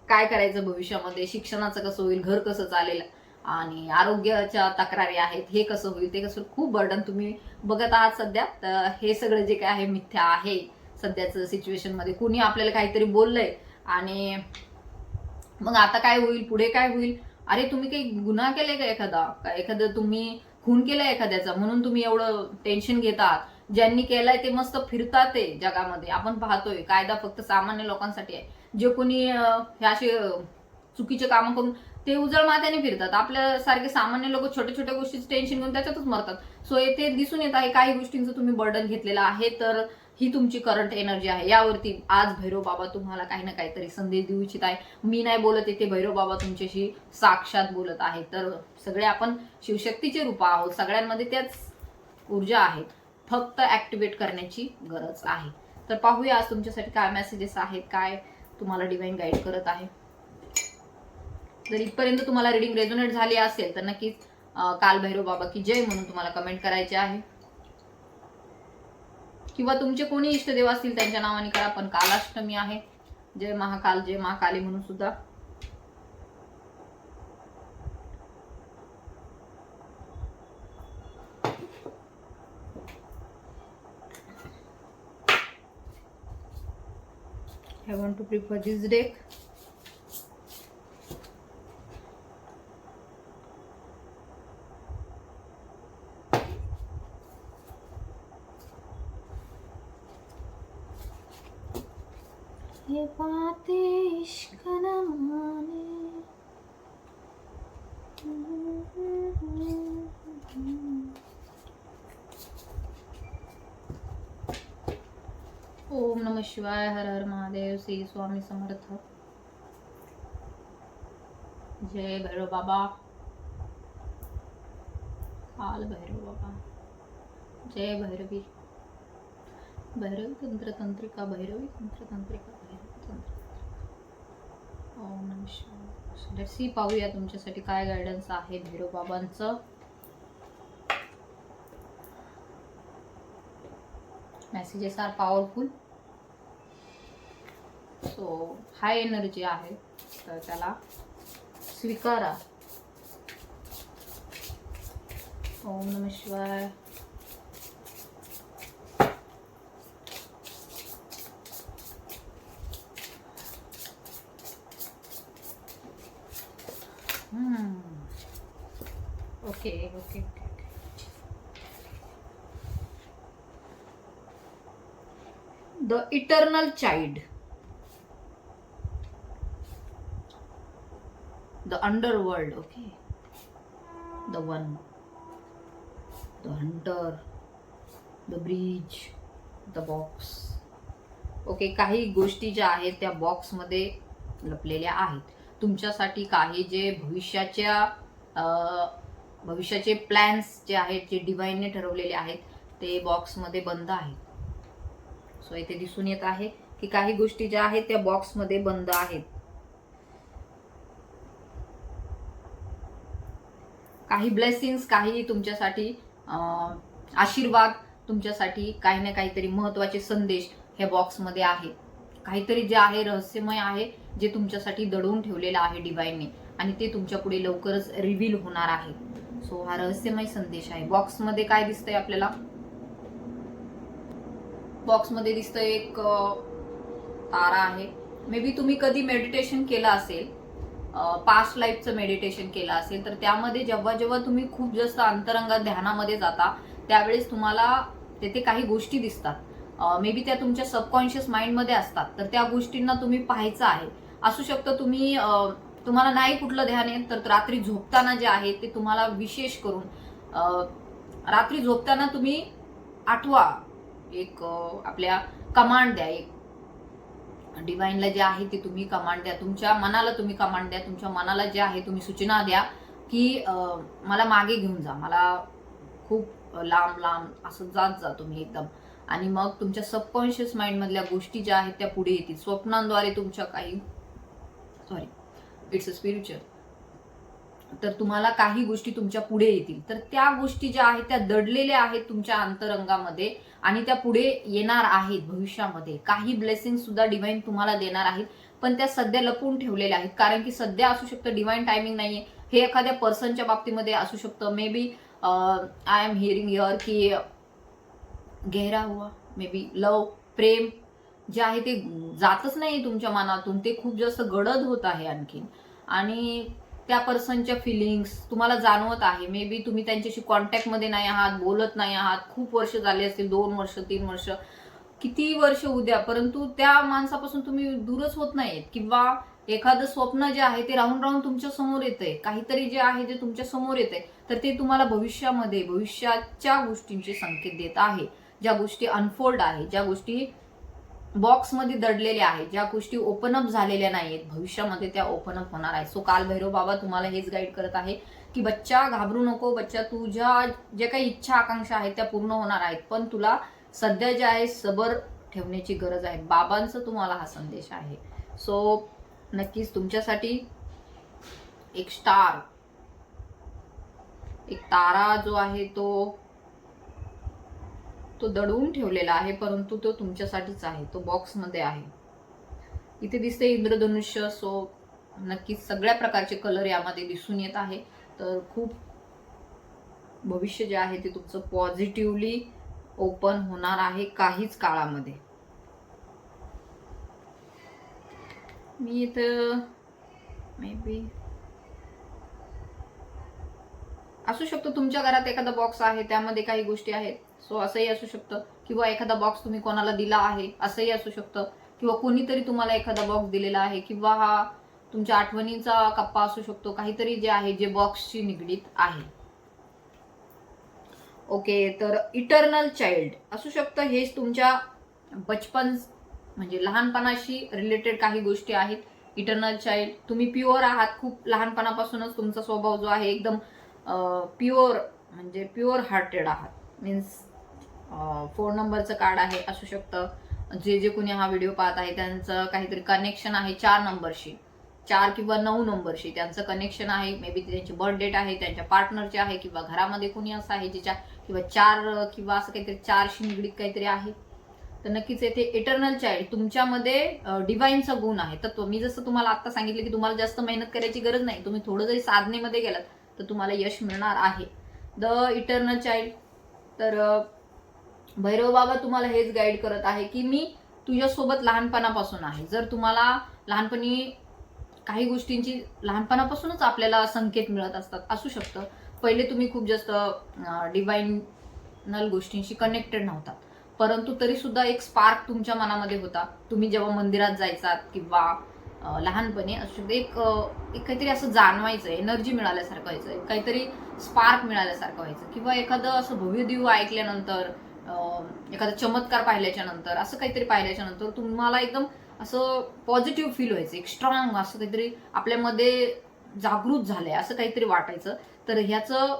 काय करायचं भविष्यामध्ये, शिक्षणाचं कसं होईल, घर कसं चालेल आणि आरोग्याच्या तक्रारी आहेत, हे कसं होईल, ते कसं, खूप बर्डन तुम्ही बघत आहात सध्या. तर हे सगळं जे काय आहे मिथ्या आहे सध्याचं सिच्युएशन मध्ये. कुणी आपल्याला काहीतरी बोललंय आणि मग आता काय होईल, पुढे काय होईल, अरे तुम्ही काही गुन्हा केलाय का, एखादं तुम्ही खून केलाय एखाद्याचा म्हणून तुम्ही एवढं टेन्शन घेतात. ज्यांनी केलंय ते मस्त फिरतात ते जगामध्ये, आपण पाहतोय. कायदा फक्त सामान्य लोकांसाठी आहे. जे कोणी हे असे चुकीचे काम करून ते उजळ माथ्याने फिरतात, आपल्यासारखे सामान्य लोक छोट्या छोट्या गोष्टीचं टेन्शन घेऊन त्याच्यातच मरतात. सो येथे दिसून येत आहे काही गोष्टींचं तुम्ही बर्डन घेतलेलं आहे. तर ही तुमची करंट एनर्जी आहे. यावरती आज भैरव बाबा तुम्हाला काही ना काहीतरी संदेश देऊ इच्छित आहे. मी नाही बोलत, येथे भैरव बाबा तुमच्याशी साक्षात बोलत आहे. तर सगळे आपण शिवशक्तीचे रूप आहोत, सगळ्यांमध्ये त्याच ऊर्जा आहेत, फक्त ऍक्टिव्हेट करण्याची गरज आहे. तर पाहूया आज तुमच्यासाठी काय मेसेजेस आहेत, काय तुम्हाला डिवाइन गाईड करत आहे. जर इथपर्यंत तुम्हाला रिडिंग रेझोनेट झाली असेल तर नक्कीच काल भैरव बाबा की जय म्हणून तुम्हाला कमेंट करायचे आहे, किंवा तुमचे कोणी इष्टदेव असतील त्यांच्या नावाने करा. पण कालाष्टमी आहे, जय महाकाल, जय महाकाली म्हणून सुद्धा. I want to prefer this deck. ये बातें इश्क न माने. ओम नमः शिवाय, हर हर महादेव, श्री स्वामी समर्थ. जय भैरव बाबा, काल भैरव बाबा, जय भैरवी, भैरवी तंत्र तंत्रिका, भैरवी तंत्र तंत्रिका, भैरवी तंत्र. ओम नमः शिवाय. लेट्स सी, पाहूया तुमच्यासाठी काय गायडन्स आहे भैरव बाबांचं. Messages are powerful. So high energy आहे, तर त्याला स्वीकारा. ओम नमः शिवाय. Okay okay okay. The eternal child, the underworld, okay, the one, the hunter, the bridge, the box. Okay, काही गोष्टी ज्या आहेत त्या बॉक्स मध्ये लपलेल्या आहेत तुमच्यासाठी. काही जे भविष्याच्या भविष्याचे प्लॅन्स जे आहेत, जे डिवाइनने ठरवलेले आहेत, ते बॉक्समध्ये बंद आहेत. सो इथे दिसून येत आहे की काही गोष्टी ज्या आहेत त्या बॉक्समध्ये बंद आहेत. काही ब्लेसिंग्स, काही तुमच्यासाठी आशीर्वाद, तुमच्यासाठी काही ना काहीतरी महत्वाचे संदेश हे बॉक्समध्ये आहे. काहीतरी जे आहे रहस्यमय आहे, जे तुमच्यासाठी दडवून ठेवलेलं आहे डिवाइनने, आणि ते तुमच्या पुढे लवकरच रिव्हील होणार आहे. सो हा रहस्यमय संदेश आहे. बॉक्समध्ये काय दिसतंय आपल्याला? बॉक्समध्ये दिसतंय एक तारा आहे. मे बी तुम्ही कधी मेडिटेशन केलं असेल, पास्ट लाईफचं मेडिटेशन केलं असेल, तर त्यामध्ये जेव्हा जेव्हा तुम्ही खूप जास्त अंतरंगात ध्यानामध्ये जाता, त्यावेळेस तुम्हाला तेथे काही गोष्टी दिसतात. मे बी त्या तुमच्या सबकॉन्शियस माइंडमध्ये असतात. तर त्या गोष्टींना तुम्ही पाहायचं आहे. असू शकतं तुम्ही तुम्हाला नाही कुठलं ध्यान येत, तर रात्री झोपताना जे आहे ते तुम्हाला विशेष करून रात्री झोपताना तुम्ही आठवा, एक आपल्या कमांड द्या, एक डिवाइनला जे आहे ते तुम्ही कमांड द्या, तुमच्या मनाला तुम्ही कमांड द्या, तुमच्या मनाला जे आहे तुम्ही सूचना द्या की मला मागे घेऊन जा, मला खूप लांब लांब असं जात जा तुम्ही एकदम. आणि मग तुमच्या सबकॉन्शियस माइंड मधल्या गोष्टी ज्या आहेत त्या पुढे येतील. स्वप्नांद्वारे तुमच्या काही इट्स अ स्पिरिच्युअल. तर तुम्हाला काही गोष्टी तुमच्या पुढे येतील. तर त्या गोष्टी ज्या आहेत त्या दडलेल्या आहेत तुमच्या अंतरंगामध्ये, आणि त्या पुढे येणार आहेत भविष्यामध्ये. काही ब्लेसिंग सुद्धा डिवाइन तुम्हाला देणार आहेत, पण त्या सध्या लपवून ठेवलेल्या आहेत. कारण की सध्या असू शकतं डिवाइन टायमिंग नाहीये. हे एखाद्या पर्सनच्या बाबतीमध्ये असू शकतं. Maybe I am hearing here की गहरा हुआ, मे बी लव, प्रेम जे आहे ते जातच नाही तुमच्या मनातून, ते खूप जास्त गडद होत आहे आणखीन. आणि त्या पर्सनच्या फिलिंग्स तुम्हाला जाणवत आहे. मे बी तुम्ही त्यांच्याशी कॉन्टॅक्टमध्ये नाही आहात, बोलत नाही आहात, खूप वर्ष झाले असतील, 2 वर्ष, 3 वर्ष, किती वर्ष उद्या, परंतु त्या माणसापासून तुम्ही दूरच होत नाहीत. किंवा एखादं स्वप्न जे आहे ते राहून राहून तुमच्या समोर येतंय, काहीतरी जे आहे ते तुमच्या समोर येतंय, तर ते तुम्हाला भविष्यामध्ये भविष्याच्या गोष्टींचे संकेत देत आहे. ज्या गोष्टी अनफोल्ड आहे, ज्या गोष्टी बॉक्समध्ये दडलेल्या आहेत, ज्या गोष्टी ओपन अप झालेल्या नाहीयेत, भविष्यामध्ये त्या ओपन अप होणार आहेत. सो काल भैरव बाबा तुम्हाला हेच गाईड करत आहे की बच्चा घाबरू नको, बच्चा तुझ्या जे काही इच्छा आकांक्षा आहेत त्या पूर्ण होणार आहेत, पण तुला सध्या जे आहे सबर ठेवण्याची गरज आहे. बाबांचा तुम्हाला हा संदेश आहे. सो नक्कीच तुमच्यासाठी एक स्टार, एक तारा जो आहे तो दडवून ठेवलेला आहे, परंतु तो तुमच्यासाठीच आहे. तो बॉक्समध्ये आहे. इथे दिसते इंद्रधनुष्य. सो नक्कीच सगळ्या प्रकारचे कलर यामध्ये दिसून येत आहे. तर खूप भविष्य जे आहे ते तुमचं पॉझिटिव्हली ओपन होणार आहे काहीच काळामध्ये. मी इथं मे बी असू शकतो तुमच्या घरात एखादा बॉक्स आहे, त्यामध्ये काही गोष्टी आहेत. सो असंही असू शकतं. किंवा एखादा बॉक्स तुम्ही कोणाला दिला आहे, असंही असू शकतं. किंवा कोणीतरी तुम्हाला एखादा बॉक्स दिलेला आहे, किंवा हा तुमच्या आठवणींचा कप्पा असू शकतो. काहीतरी जे आहे जे बॉक्सशी निगडीत आहे. ओके, तर इटर्नल चाइल्ड असू शकतं. हेच तुमच्या बचपन म्हणजे लहानपणाशी रिलेटेड काही गोष्टी आहेत. इटर्नल चाइल्ड, तुम्ही प्युअर आहात. खूप लहानपणापासूनच तुमचा स्वभाव जो आहे एकदम प्युअर, म्हणजे प्युअर हार्टेड आहात. मीन्स 4 नंबरचं कार्ड आहे, असू शकतं. जे कोणी हा व्हिडिओ पाहत आहे त्यांचं काहीतरी कनेक्शन आहे 4 नंबरशी, 4 किंवा 9 नंबरशी त्यांचं कनेक्शन आहे. मे बी त्यांची बर्थ डेट आहे, त्यांच्या पार्टनरची आहे, किंवा घरामध्ये कोणी असं आहे ज्याच्या किंवा 4 किंवा असं काहीतरी 4शी निगडीत काहीतरी आहे. तर नक्कीच येथे इटर्नल चाइल्ड तुमच्यामध्ये डिवाइनचा गुण आहे. तत्व मी जसं तुम्हाला आता सांगितलं की तुम्हाला जास्त मेहनत करायची गरज नाही. तुम्ही थोडं जरी साधनेमध्ये गेलात तर तुम्हाला यश मिळणार आहे. The eternal child. तर भैरव बाबा तुम्हाला हेच गाईड करत आहे की मी तुझ्यासोबत लहानपणापासून आहे. जर तुम्हाला लहानपणी काही गोष्टींची लहानपणापासूनच आपल्याला संकेत मिळत असतात, असू शकतं पहिले तुम्ही खूप जास्त डिवाइनल गोष्टींशी कनेक्टेड नव्हता, परंतु तरी सुद्धा एक स्पार्क तुमच्या मनामध्ये होता. तुम्ही जेव्हा मंदिरात जायचात किंवा लहानपणी असं एक काहीतरी असं जाणवायचं, एनर्जी मिळाल्यासारखं व्हायचं, काहीतरी स्पार्क मिळाल्यासारखं व्हायचं, किंवा एखादं असं भव्य दिव्य ऐकल्यानंतर, एखादा चमत्कार पाहिल्याच्या नंतर, असं काहीतरी पाहिल्याच्या नंतर तुम्हाला एकदम असं पॉझिटिव्ह फील व्हायचं, एक स्ट्रॉंग असं काहीतरी आपल्यामध्ये जागृत झालंय असं काहीतरी वाटायचं. तर ह्याचं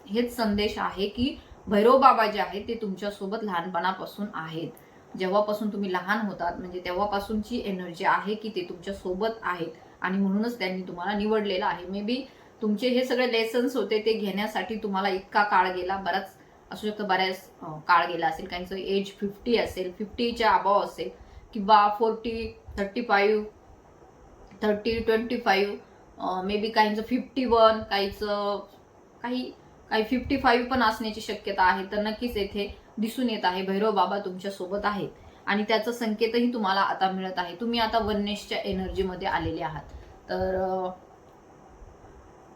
हेच संदेश आहे की भैरव बाबा जे आहेत ते तुमच्यासोबत लहानपणापासून आहेत. जेव्हापासून तुम्ही लहान होतात म्हणजे तेव्हापासूनची एनर्जी आहे की ते तुमच्या सोबत आहेत आणि म्हणूनच त्यांनी तुम्हाला निवडलेलं आहे. मे बी तुमचे हे सगळे लेसन्स होते ते घेण्यासाठी तुम्हाला इतका काळ गेला, बराच असू शकतं, बऱ्याच काळ गेला असेल. काहींचं एज 50 असेल, 50च्या अबाव असेल किंवा 40, 35, 30, 25, मे बी काहींचं 51, काहीचं काही 55 पण असण्याची शक्यता आहे. तर नक्कीच येथे दिसून येत आहे भैरव बाबा तुमच्या सोबत आहेत आणि त्याचा संकेतही तुम्हाला आता मिळत आहे. तुम्ही आता वननेसच्या एनर्जीमध्ये आलेले आहात.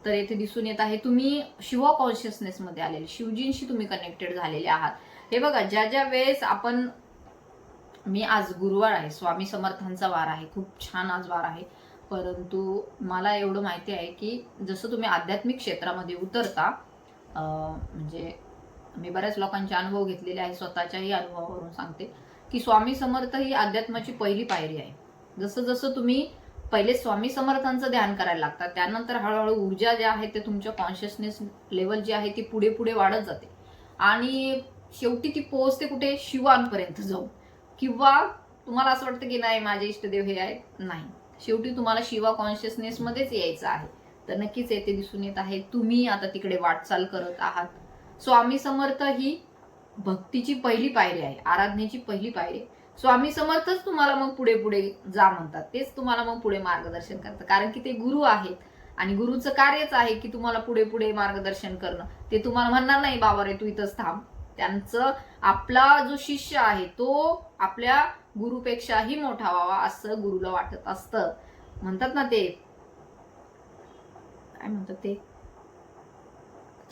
तर येथे दिसून येत आहे तुम्ही शिव कॉन्शियसनेसमध्ये आलेले, शिवजींशी तुम्ही कनेक्टेड झालेले आहात. हे बघा, ज्या वेळेस आपण, मी आज गुरुवार आहे, स्वामी समर्थांचा वार आहे, खूप छान आज वार आहे. परंतु मला एवढं माहिती आहे की जसं तुम्ही आध्यात्मिक क्षेत्रामध्ये उतरता, म्हणजे मी बऱ्याच लोकांचे अनुभव घेतलेले आहे, स्वतःच्याही अनुभवावरून सांगते की स्वामी समर्थ ही अध्यात्माची पहिली पायरी आहे. जसं जसं तुम्ही पहिले स्वामी समर्थांचं ध्यान करायला लागतात, त्यानंतर हळूहळू ऊर्जा ज्या आहे ते तुमच्या कॉन्शियसनेस लेवल जी आहे ती पुढे पुढे वाढत जाते आणि शेवटी ती पोहोचते कुठे, शिवांपर्यंत जाऊन. किंवा तुम्हाला असं वाटतं की नाही माझे इष्टदेव हे आहेत, नाही, शेवटी तुम्हाला शिवा कॉन्शियसनेसमध्येच यायचं आहे. तर नक्कीच येथे दिसून येत आहे तुम्ही आता तिकडे वाटचाल करत आहात. स्वामी समर्थ ही भक्तीची पहिली पायरी आहे, आराधनेची पहिली पायरी. स्वामी समर्थच तुम्हाला मग पुढे पुढे जा म्हणतात, तेच तुम्हाला मग पुढे मार्गदर्शन करतात, कारण की ते गुरु आहेत आणि गुरुचं कार्यच आहे की तुम्हाला पुढे पुढे मार्गदर्शन करणं. ते तुम्हाला म्हणणार नाही बाबा रे तू इथंच थांब. त्यांचं, आपला जो शिष्य आहे तो आपल्या गुरुपेक्षाही मोठा व्हावा असं गुरुला वाटत असतं. म्हणतात ना ते, काय म्हणतात ते,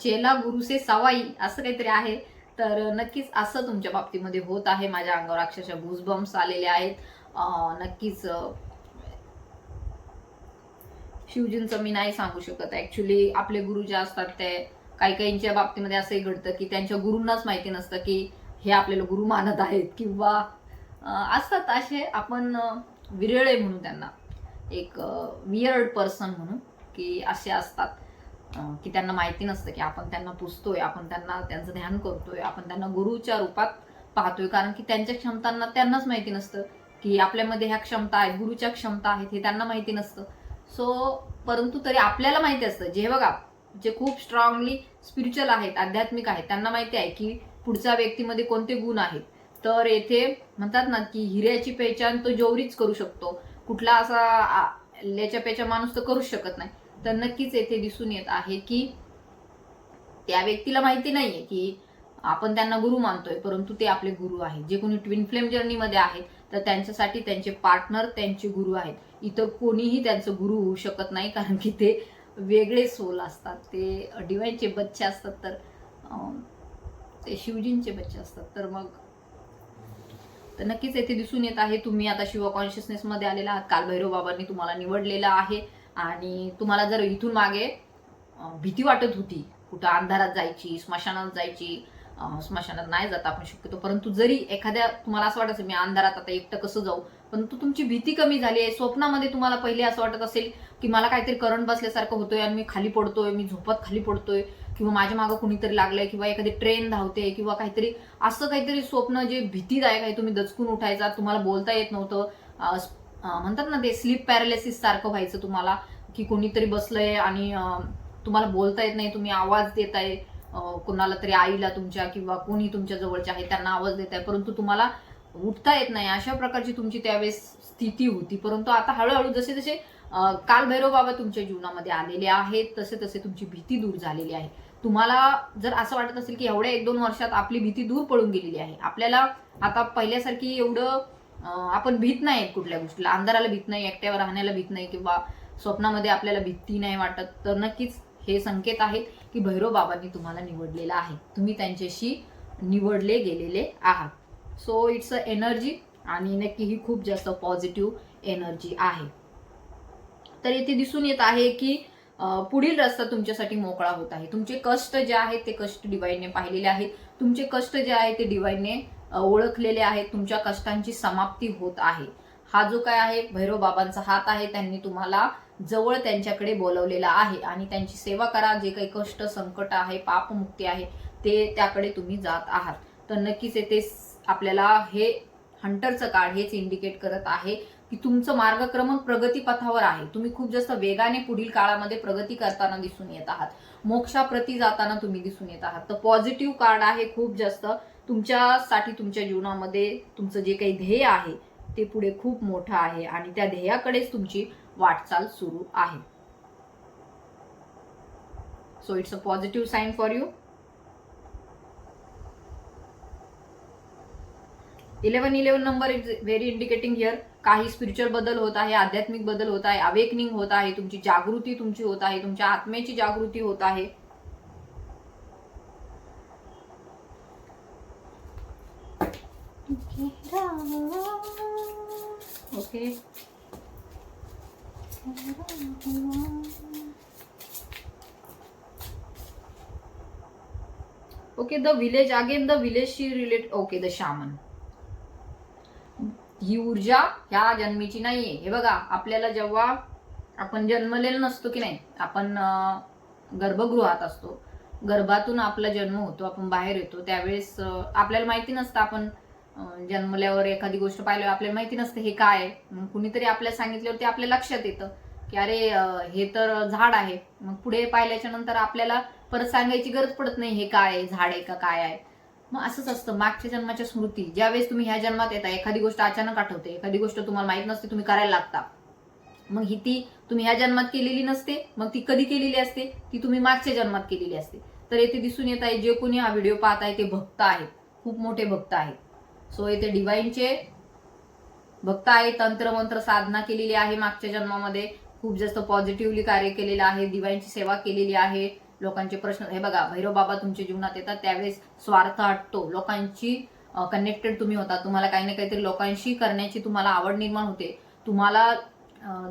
चेला गुरु से सवाई, असं काहीतरी आहे. तर नक्कीच असं तुमच्या बाबतीमध्ये होत आहे. माझ्या अंगावर अक्षरशः गुजबम्स आलेले आहेत. नक्कीच शिवजींचं मी नाही सांगू शकत. ऍक्च्युली आपले गुरु जे असतात ते काही काहींच्या बाबतीमध्ये असंही घडतं की त्यांच्या गुरूंनाच माहिती नसतं की हे आपल्याला गुरु मानत आहेत, किंवा असतात असे, आपण विरळे म्हणून त्यांना, एक वियर्ड पर्सन म्हणून, की असे असतात की त्यांना माहिती नसतं की आपण त्यांना पुजतोय, आपण त्यांचं ध्यान करतोय, आपण त्यांना गुरुच्या रूपात पाहतोय, कारण की त्यांच्या क्षमतांना त्यांनाच माहिती नसतं की आपल्यामध्ये ह्या क्षमता आहेत, गुरुच्या क्षमता आहेत, हे त्यांना माहिती नसतं. परंतु तरी आपल्याला माहिती असतं, जे बघा जे खूप स्ट्रॉंगली स्पिरिच्युअल आहेत, आध्यात्मिक आहेत, त्यांना माहिती आहे की पुढच्या व्यक्तीमध्ये कोणते गुण आहेत. तर येथे म्हणतात ना की हिऱ्याची पेहचान तो जोरीच करू शकतो, कुठला असा लेच्या पेचा माणूस तर करूच शकत नाही. तर नक्कीच येथे दिसून येत आहे की त्या व्यक्तीला माहिती नाहीये की आपण त्यांना गुरु मानतोय, परंतु ते आपले गुरु आहेत. जे कोणी ट्विन फ्लेम जर्नीमध्ये आहेत तर त्यांच्यासाठी त्यांचे पार्टनर त्यांचे गुरु आहेत. इतर कोणीही त्यांचं गुरु होऊ शकत नाही, कारण की ते वेगळे सोल असतात, ते डिवाइनचे बच्चे असतात, तर ते शिवजींचे बच्चे असतात. तर नक्कीच येथे दिसून येत आहे तुम्ही आता शिव कॉन्शियसनेसमध्ये आलेला आहात. काल भैरव बाबांनी तुम्हाला निवडलेलं आहे आणि तुम्हाला जर इथून मागे भीती वाटत होती, कुठं अंधारात जायची, स्मशानात जायची, स्मशानात नाही जात आपण शक्यतो, परंतु जरी एखाद्या तुम्हाला असं वाटत असेल मी अंधारात आता एकटं कसं जाऊ, परंतु तुमची भीती कमी झाली आहे. स्वप्नामध्ये तुम्हाला पहिले असं वाटत असेल की मला काहीतरी करंट बसल्यासारखं होतोय आणि मी खाली पडतोय, मी झोपत खाली पडतोय, किंवा माझ्या मागं कुणीतरी लागलंय, किंवा एखादी ट्रेन धावते, किंवा काहीतरी असं काहीतरी स्वप्न जे भीतीदायक आहे, तुम्ही दचकून उठायचा, तुम्हाला बोलता येत नव्हतं, म्हणतात ना ते स्लीप पॅरालिसिस सारखं व्हायचं तुम्हाला, की कोणीतरी बसलंय आणि तुम्हाला बोलता येत नाही, तुम्ही आवाज देताय कोणाला तरी, आईला तुमच्या किंवा कोणी तुमच्या जवळचे आहे त्यांना आवाज देताय, परंतु तुम्हाला उठता येत नाही, अशा प्रकारची तुमची त्यावेळेस स्थिती होती. परंतु आता हळूहळू जसे जसे काल भैरव बाबा तुमच्या जीवनामध्ये आलेले आहेत तसे तसे तुमची भीती दूर झालेली आहे. तुम्हाला जर असं वाटत असेल की एवढ्या 1-2 वर्षात आपली भीती दूर पळून गेलेली आहे, आपल्याला आता पहिल्यासारखी एवढं आपण भीत नाही कुठल्या गोष्टीला, अंधाराला भीत नाही, एकट्यावर राहण्याला भीत नाही, किंवा स्वप्नामध्ये आपल्याला भीती नाही वाटत, तर नक्कीच हे संकेत आहेत की भैरव बाबांनी तुम्हाला निवडलेलं आहे, तुम्ही त्यांच्याशी निवडले गेलेले आहात. सो इट्स अ एनर्जी, आणि नक्की ही खूप जास्त पॉझिटिव्ह एनर्जी आहे. तर इथे दिसून येत आहे की पुढील रस्ता तुमच्यासाठी मोकळा होत आहे. तुमचे कष्ट जे आहेत ते कष्ट डिवाइनने पाहिलेले आहेत, तुमचे कष्ट जे आहेत ते डिवाइनने ओळखलेले आहेत, तुमच्या कष्टांची समाप्ती होत आहे. हा जो काय आहे भैरव बाबांचा हात आहे, त्यांनी तुम्हाला जवळ त्यांच्याकडे बोलवलेला आहे आणि त्यांची सेवा करा. जे काही कष्ट संकट आहे, पापमुक्ती आहे, ते त्याकडे तुम्ही जात आहात. तर नक्कीच येथे आपल्याला हे हंटरचं कार्ड हेच इंडिकेट करत आहे की तुमचं मार्गक्रमण प्रगतीपथावर आहे. तुम्ही खूप जास्त वेगाने पुढील काळामध्ये प्रगती करताना दिसून येत आहात. मोक्षाप्रती जाताना तुम्ही दिसून येत आहात. तर पॉझिटिव्ह कार्ड आहे खूप जास्त तुमच्यासाठी. तुमच्या जीवनामध्ये तुमचं जे काही ध्येय आहे ते पुढे खूप मोठं आहे आणि त्या ध्येयाकडेच तुमची वाटचाल सुरू आहे. So it's a positive sign for you. 11 number is very indicating here. काही स्पिरिच्युअल बदल होत आहे, आध्यात्मिक बदल होत आहे, अवेकनिंग होत आहे, तुमची जागृती तुमची होत आहे, तुमच्या आत्म्याची जागृती होत आहे. Okay. Okay, the village again, the विलेजशी रिलेटेड. Okay, the shaman. ही ऊर्जा ह्या जन्मीची नाहीये. हे बघा, आपल्याला जेव्हा आपण जन्मलेलो नसतो की नाही, आपण गर्भगृहात असतो, गर्भातून आपला जन्म होतो, आपण बाहेर येतो, त्यावेळेस आपल्याला माहिती नसतं. आपण जन्मल्यावर एखादी गोष्ट पाहिल्यावर आपल्याला माहिती नसते हे काय आहे. मग कुणीतरी आपल्याला सांगितल्यावर ते आपल्या लक्षात येतं की अरे हे तर झाड आहे. मग पुढे पाहिल्याच्या नंतर आपल्याला परत सांगायची गरज पडत नाही हे काय आहे, झाड आहे का काय आहे. मग असंच असतं मागच्या जन्माच्या स्मृती. ज्यावेळेस तुम्ही ह्या जन्मात येता, एखादी गोष्ट अचानक आठवते, एखादी गोष्ट तुम्हाला माहित नसते, तुम्ही करायला लागता. मग ही ती तुम्ही ह्या जन्मात केलेली नसते, मग ती कधी केलेली असते, ती तुम्ही मागच्या जन्मात केलेली असते. तर येथे दिसून येत आहे जे कोणी हा व्हिडिओ पाहत आहे ते भक्त आहेत, खूप मोठे भक्त आहेत. सो येथे डिवाइनचे भक्त आहे, तंत्रमंत्र साधना केलेली आहे मागच्या जन्मामध्ये, खूप जास्त पॉझिटिव्हली कार्य केलेलं आहे, डिवाइनची सेवा केलेली आहे. लोकांचे प्रश्न, हे बघा, भैरव बाबा तुमच्या जीवनात येतात त्यावेळेस स्वार्थ हटतो, लोकांची कनेक्टेड तुम्ही होता. तुम्हाला काही ना काहीतरी लोकांशी करण्याची तुम्हाला आवड निर्माण होते. तुम्हाला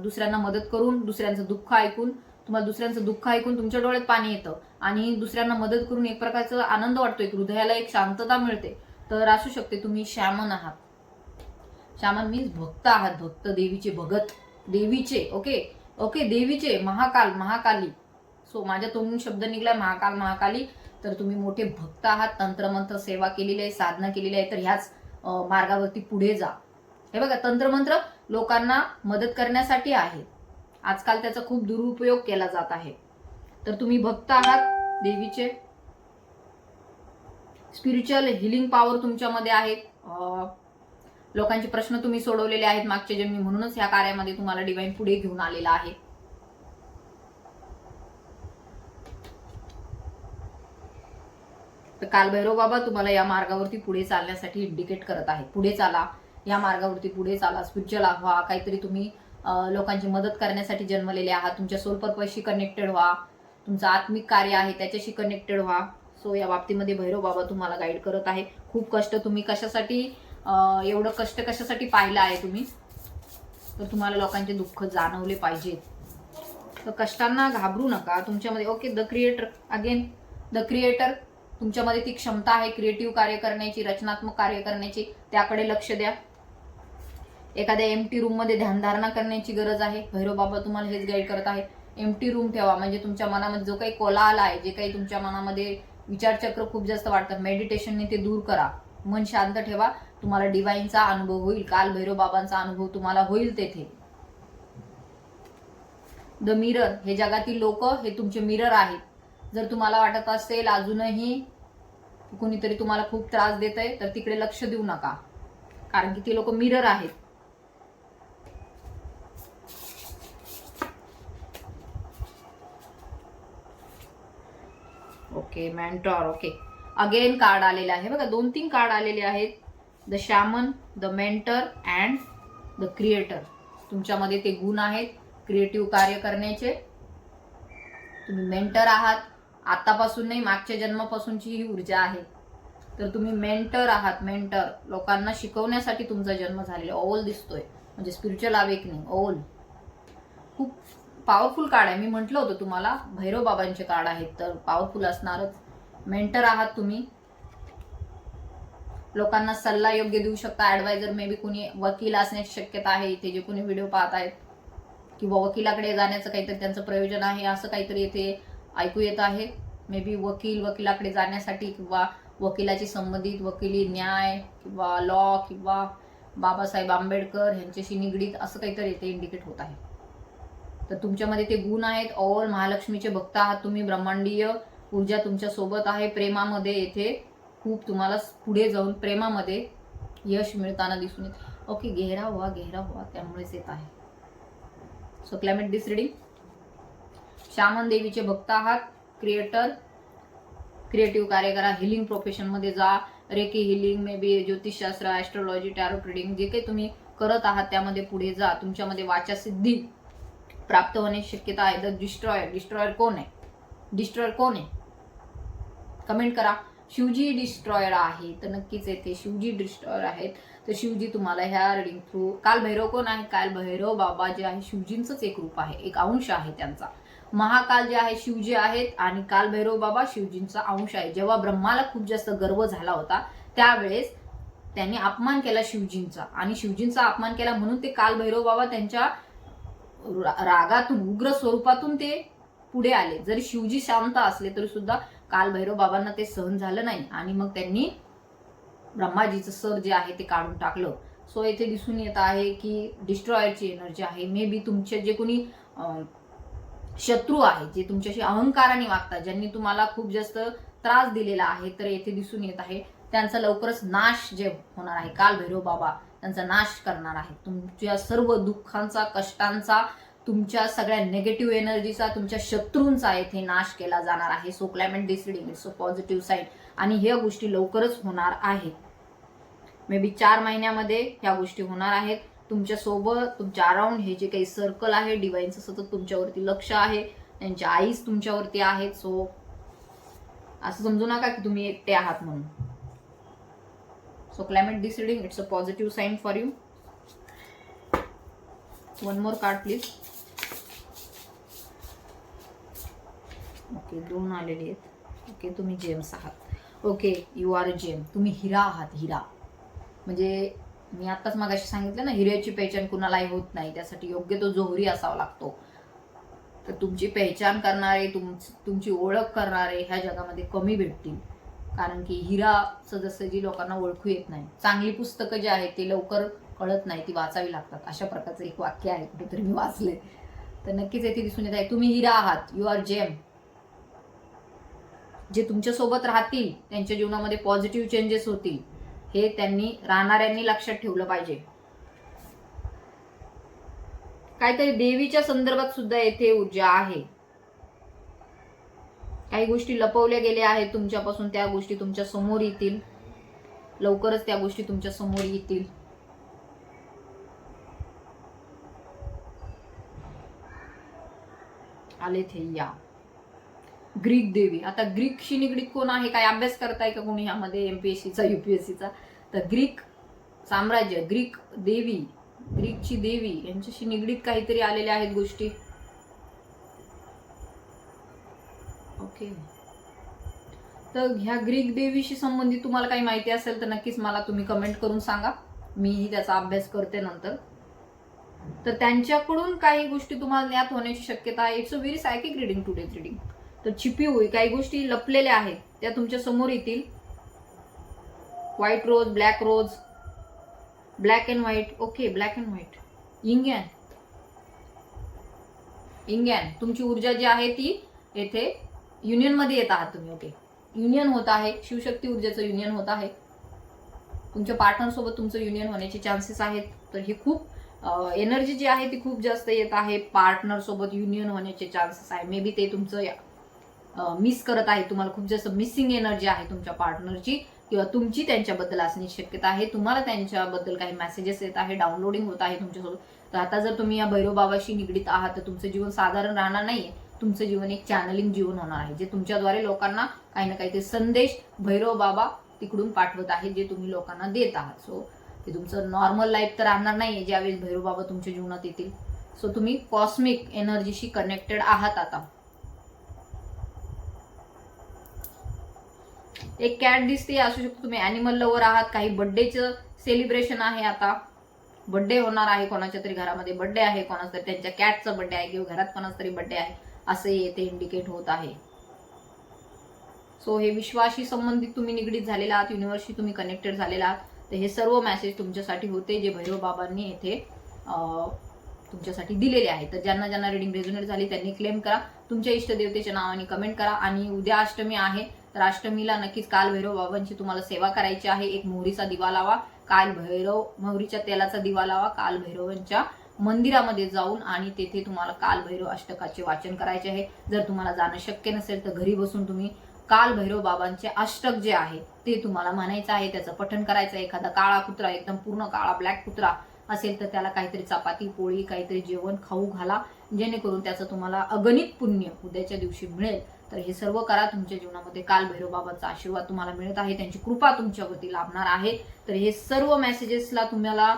दुसऱ्यांना मदत करून, दुसऱ्यांचं दुःख ऐकून, तुम्हाला दुसऱ्यांचं दुःख ऐकून तुमच्या डोळ्यात पाणी येतं आणि दुसऱ्यांना मदत करून एक प्रकारचा आनंद वाटतो, एक हृदयाला एक शांतता मिळते. तर असू शकते तुम्ही शॅमन आहात. शॅमन मीन्स भक्त आहात, भक्त, देवीचे भगत, देवीचे. ओके ओके, देवीचे, महाकाल, महाकाली. सो माझ्या तोंडून शब्द निघलाय महाकाल, महाकाली. तर तुम्ही मोठे भक्त आहात, तंत्रमंत्र सेवा केलेली आहे, साधना केलेली आहे. तर ह्याच मार्गावरती पुढे जा. हे बघा, तंत्रमंत्र लोकांना मदत करण्यासाठी आहे. आजकाल त्याचा खूप दुरुपयोग केला जात आहे. तर तुम्ही भक्त आहात देवीचे. स्पिरिच्युअल हिलिंग पॉवर तुमच्यामध्ये आहे. लोकांचे प्रश्न तुम्ही सोडवलेले आहेत मागच्या जन्मी, म्हणूनच ह्या कार्यामध्ये तुम्हाला डिवाइन पुढे घेऊन आलेला आहे. तर कालभैरव बाबा तुम्हाला या मार्गावरती पुढे चालण्यासाठी इंडिकेट करत आहेत. पुढे चाला, या मार्गावरती पुढे चाला, स्पिरिच्युअल व्हा, काहीतरी तुम्ही लोकांची मदत करण्यासाठी जन्मलेले आहात. तुमच्या सोल पर्पजशी कनेक्टेड व्हा, तुमचं आत्मिक कार्य आहे त्याच्याशी कनेक्टेड व्हा. सो या बाबतीमध्ये भैरव बाबा तुम्हाला गाईड करत आहे. खूप कष्ट तुम्ही कशासाठी, एवढं कष्ट कशासाठी पाहिलं आहे तुम्ही, तर तुम्हाला लोकांचे दुःख जाणवले पाहिजेत. तर कष्टांना घाबरू नका तुमच्यामध्ये. Okay, the creator again, the creator. तुमच्यामध्ये ती क्षमता आहे क्रिएटिव्ह कार्य करण्याची, रचनात्मक कार्य करण्याची, त्याकडे लक्ष द्या. एखाद्या एम्प्टी रूम मध्ये ध्यानधारणा करण्याची गरज आहे. भैरव बाबा तुम्हाला हेच गाईड करत आहे. एम्प्टी रूम ठेवा, म्हणजे तुमच्या मनामध्ये जो काही कोलाहल आहे, जे काही तुमच्या मनामध्ये विचारचक्र खूप जास्त वाटतं, मेडिटेशनने ते दूर करा. मन शांत ठेवा, तुम्हाला डिवाइनचा अनुभव होईल, काल भैरव बाबांचा अनुभव तुम्हाला होईल तेथे. द मिरर, हे जगातील लोक हे तुमचे मिरर आहेत. जर तुम्हाला वाटत असेल अजूनही कोणीतरी तुम्हाला खूप त्रास देत आहे, तर तिकडे लक्ष देऊ नका, कारण की ते लोक मिरर आहेत. Okay, mentor. Okay, again card आलेले आहे बघा, 2-3 कार्ड आलेले आहेत. The shaman, the mentor and the creator. तुमच्यामध्ये ते गुण आहेत क्रिएटिव्ह कार्य करण्याचे. तुम्ही मेंटर आहात, आतापासून नाही, मागच्या जन्मापासूनची ही ऊर्जा आहे. तर तुम्ही मेंटर आहात. मेंटर, लोकांना शिकवण्यासाठी तुमचा जन्म झालेला. ओल दिसतोय, म्हणजे स्पिरिच्युअल अवेकनिंग. ओल खूप पॉवरफुल कार्ड आहे. मी म्हटलं होतं तुम्हाला भैरव बाबांचे कार्ड आहेत, तर पॉवरफुल असणारच. मेंटर आहात तुम्ही. लोकांना सल्ला योग्य देऊ शकता. ऍडवायझर मे बी कुणी वकील असण्याची शक्यता आहे इथे, जे कुणी व्हिडिओ पाहत आहेत, किंवा वकिलाकडे जाण्याचं काहीतरी त्यांचं प्रयोजन आहे असं काहीतरी इथे ऐकू येत आहे. मे बी वकिलाकडे जाण्यासाठी, किंवा वकिलाची संबंधित वकिली न्याय किंवा लॉ किंवा बाबासाहेब आंबेडकर यांच्याशी निगडीत असं काहीतरी इथे इंडिकेट होत आहे. तर तुमच्यामध्ये ते गुण आहेत. ऑल महालक्ष्मीचे भक्त आहात तुम्ही. ब्रह्मांडीय ऊर्जा तुमच्या सोबत आहे. प्रेमामध्ये येथे खूप तुम्हाला पुढे जाऊन प्रेमामध्ये यश मिळताना दिसून येत. ओके, गहरा हुआ त्यामुळेच येत आहे. So climate this reading. Shaman देवीचे भक्त आहात. क्रिएटिव्ह कार्य करा. हिलिंग प्रोफेशन मध्ये जा. रेकी हिलिंग, मे बी ज्योतिषशास्त्र, ॲस्ट्रोलॉजी, टॅरो ट्रेडिंग, जे काही तुम्ही करत आहात त्यामध्ये पुढे जा. तुमच्यामध्ये वाचासिद्धी प्राप्त होण्याची शक्यता आहे. द डिस्ट्रॉयर कोण आहे? डिस्ट्रॉयर कोण आहे? कमेंट करा. शिवजी डिस्ट्रॉयर आहे, तर नक्कीच येथे शिवजी डिस्ट्रॉयर आहेत. तर शिवजी तुम्हाला ह्या रिडिंग थ्रू. काल भैरव कोण आहे? काल भैरव बाबा जे आहे शिवजींचंच एक रूप आहे, एक अंश आहे त्यांचा. महाकाल जे आहे शिवजी आहेत, आणि काल भैरव बाबा शिवजींचा अंश आहे. जेव्हा ब्रह्माला खूप जास्त गर्व झाला होता त्यावेळेस त्यांनी अपमान केला शिवजींचा, आणि शिवजींचा अपमान केला म्हणून ते काल भैरव बाबा त्यांच्या रागातून, उग्र स्वरूपातून ते पुढे आले. जरी शिवजी शांत असले तरी सुद्धा काल भैरव बाबांना ते सहन झालं नाही, आणि मग त्यांनी ब्रह्माजीचं सर जे आहे ते काढून टाकलं. सो येथे दिसून येत आहे की डिस्ट्रॉयरची एनर्जी आहे. मे बी तुमचे जे कोणी शत्रू आहे, जे तुमच्याशी अहंकाराने वागतात, ज्यांनी तुम्हाला खूप जास्त त्रास दिलेला आहे, तर येथे दिसून येत आहे त्यांचा लवकरच नाश जे होणार आहे. काल भैरव बाबा त्यांचा नाश करणार आहे. तुमच्या सर्व दुःखांचा, कष्टांचा, तुमच्या सगळ्या नेगेटिव्ह एनर्जीचा, तुमच्या शत्रूंचा येथे नाश केला जाणार आहे. So climate this reading it's a positive side, आणि ह्या गोष्टी लवकरच होणार आहेत. मे बी 4 महिन्यामध्ये ह्या गोष्टी होणार आहेत. तुमच्या सोबत, तुमच्या अराउंड हे जे काही सर्कल आहे, डिवाइनचं सतत तुमच्यावरती लक्ष आहे, त्यांच्या आईज तुमच्यावरती आहेत. सो असं समजू नका की तुम्ही एकटे आहात म्हणून. So climate this reading it's a positive sign for you. One more card please. Okay, 2 आलेले आहेत. ओके, तुम्ही जेम्स आहात. Okay, you are a gem. तुम्ही हिरा आहात. हिरा म्हणजे मी आत्ताच मगाशी सांगितलं ना, हिऱ्याची पहचान कुणालाही होत नाही, त्यासाठी योग्य तो जोहरी असावा लागतो. तर तुमची पहचान करणारे, तुमची ओळख करणारे ह्या जगामध्ये कमी भेटतील, कारण की हिराचं जसं जी लोकांना ओळखू येत नाही. चांगली पुस्तकं जी आहेत ती लवकर कळत नाही, ती वाचावी लागतात. अशा प्रकारचं एक वाक्य आहे, कुठेतरी मी वाचले. तर नक्कीच येथे दिसून येत आहे तुम्ही हिरा आहात. यू आर जेम. जे तुमच्यासोबत राहतील त्यांच्या जीवनामध्ये पॉझिटिव्ह चेंजेस होतील, हे त्यांनी राहणाऱ्यांनी लक्षात ठेवलं पाहिजे. काहीतरी देवीच्या संदर्भात सुद्धा येथे ऊर्जा आहे. काही गोष्टी लपवल्या गेल्या आहेत तुमच्यापासून, त्या गोष्टी तुमच्या समोर येतील. लवकरच त्या गोष्टी तुमच्या समोर येतील. आले थे या ग्रीक देवी. आता ग्रीकशी निगडीत कोण आहे? काय अभ्यास करताय का कोणी ह्यामध्ये, एमपीएससीचा, युपीएससीचा? तर ग्रीक साम्राज्य, ग्रीक देवी, ग्रीकची देवी यांच्याशी निगडीत काहीतरी आलेल्या आहेत गोष्टी. ओके, तर ह्या ग्रीक देवीशी संबंधित तुम्हाला काही माहिती असेल तर नक्कीच मला तुम्ही कमेंट करून सांगा. मीही त्याचा अभ्यास करते नंतर. तर त्यांच्याकडून काही गोष्टी तुम्हाला ज्ञात होण्याची शक्यता आहे. It's a very psychic reading today's reading. तर छिपी हुई काही गोष्टी लपलेल्या आहेत त्या तुमच्या समोर येतील. White rose, black rose, black and white. Okay, black and white. इंग्यान तुमची ऊर्जा जी आहे ती येथे युनियन मध्ये येत आहात तुम्ही. ओके, युनियन होत आहे. शिवशक्ती ऊर्जेचं युनियन होत आहे. तुमच्या पार्टनर सोबत तुमचं युनियन होण्याचे चान्सेस आहेत. तर ही खूप एनर्जी जी आहे ती खूप जास्त येत आहे. पार्टनर सोबत युनियन होण्याचे चान्सेस आहे. मे बी ते तुमचं मिस करत आहे. तुम्हाला खूप जास्त मिसिंग एनर्जी आहे तुमच्या पार्टनरची, किंवा तुमची त्यांच्याबद्दल असण्याची शक्यता आहे. तुम्हाला त्यांच्याबद्दल काही मेसेजेस येत आहे, डाउनलोडिंग होत आहे तुमच्यासोबत. तर आता जर तुम्ही या भैरव बाबाशी निगडीत आहात तर तुमचं जीवन साधारण राहणार नाहीये. तुमचं जीवन एक चॅनलिंग जीवन होणार आहे, जे तुमच्याद्वारे लोकांना काही ना काहीतरी संदेश भैरव बाबा तिकडून पाठवत आहे, जे तुम्ही लोकांना देत आहात. सो ते तुमचं नॉर्मल लाईफ तर राहणार नाहीये ज्यावेळेस भैरव बाबा तुमच्या जीवनात येतील. सो तुम्ही कॉस्मिक एनर्जीशी कनेक्टेड आहात आता. एक कॅट दिसते, असू शकतो तुम्ही अॅनिमल लवर आहात, काही बर्थडेचं सेलिब्रेशन आहे, आता बर्थडे होणार आहे, कोणाच्या तरी घरामध्ये बर्थडे आहे, कोणाचा तरी त्यांच्या कॅटचा बर्थडे आहे किंवा घरात कोणाचा तरी बर्थडे आहे असे येथे इंडिकेट होत आहे. सो हे विश्वाशी संबंधित तुम्ही निगडीत झालेला आहात, युनिव्हर्सशी तुम्ही कनेक्टेड झालेला आहात. तर हे सर्व मेसेज तुमच्यासाठी होते जे भैरव बाबांनी येथे तुमच्यासाठी दिलेले आहे. तर ज्यांना ज्यांना रिडिंग रेझोनेट झाली त्यांनी क्लेम करा, तुमच्या इष्टदेवतेच्या नावाने कमेंट करा. आणि उद्या अष्टमी आहे, तर अष्टमीला नक्कीच काल भैरव बाबांची तुम्हाला सेवा करायची आहे. एक मोहरीचा दिवा लावा, काल भैरव मोहरीच्या तेलाचा दिवा लावा, काल भैरवांच्या मंदिरामध्ये जाऊन आणि तेथे तुम्हाला काल भैरव अष्टकाचे वाचन करायचे आहे. जर तुम्हाला जाणं शक्य नसेल तर घरी बसून तुम्ही काल भैरव बाबांचे अष्टक जे आहे ते तुम्हाला म्हणायचं आहे, त्याचं पठण करायचं आहे. एखादा काळा कुत्रा, एकदम पूर्ण काळा ब्लॅक कुत्रा असेल तर त्याला काहीतरी चपाती पोळी काहीतरी जेवण खाऊ घाला, जेणेकरून त्याचं तुम्हाला अगणित पुण्य उद्याच्या दिवशी मिळेल. तर हे सर्व करा, तुमच्या जीवनामध्ये काल भैरव बाबांचा आशीर्वाद तुम्हाला मिळत आहे, त्यांची कृपा तुमच्यावरती लाभणार आहे. तर हे सर्व मेसेजेसला तुम्हाला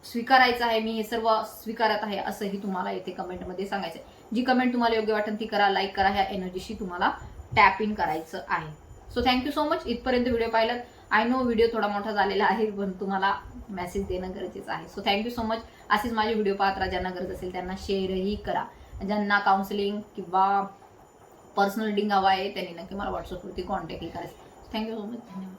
स्वीकारायचं आहे, मी हे सर्व स्वीकारत आहे असंही तुम्हाला येथे कमेंटमध्ये सांगायचं आहे. जी कमेंट तुम्हाला योग्य वाटेल ती करा, लाईक करा, ह्या एनर्जीशी तुम्हाला टॅप इन करायचं आहे. सो थँक्यू सो मच, इथपर्यंत व्हिडिओ पाहिलात. आय नो व्हिडिओ थोडा मोठा झालेला आहे, पण तुम्हाला मेसेज देणं गरजेचं आहे. So thank you so much. असेच माझे व्हिडिओ पाहत राहा, ज्यांना गरज असेल त्यांना शेअरही करा. ज्यांना काउन्सिलिंग किंवा पर्सनल रिडिंग हवा आहे त्यांनी नक्की मला व्हॉट्सअपवरती कॉन्टॅक्टही करायचं. थँक्यू सो मच, धन्यवाद.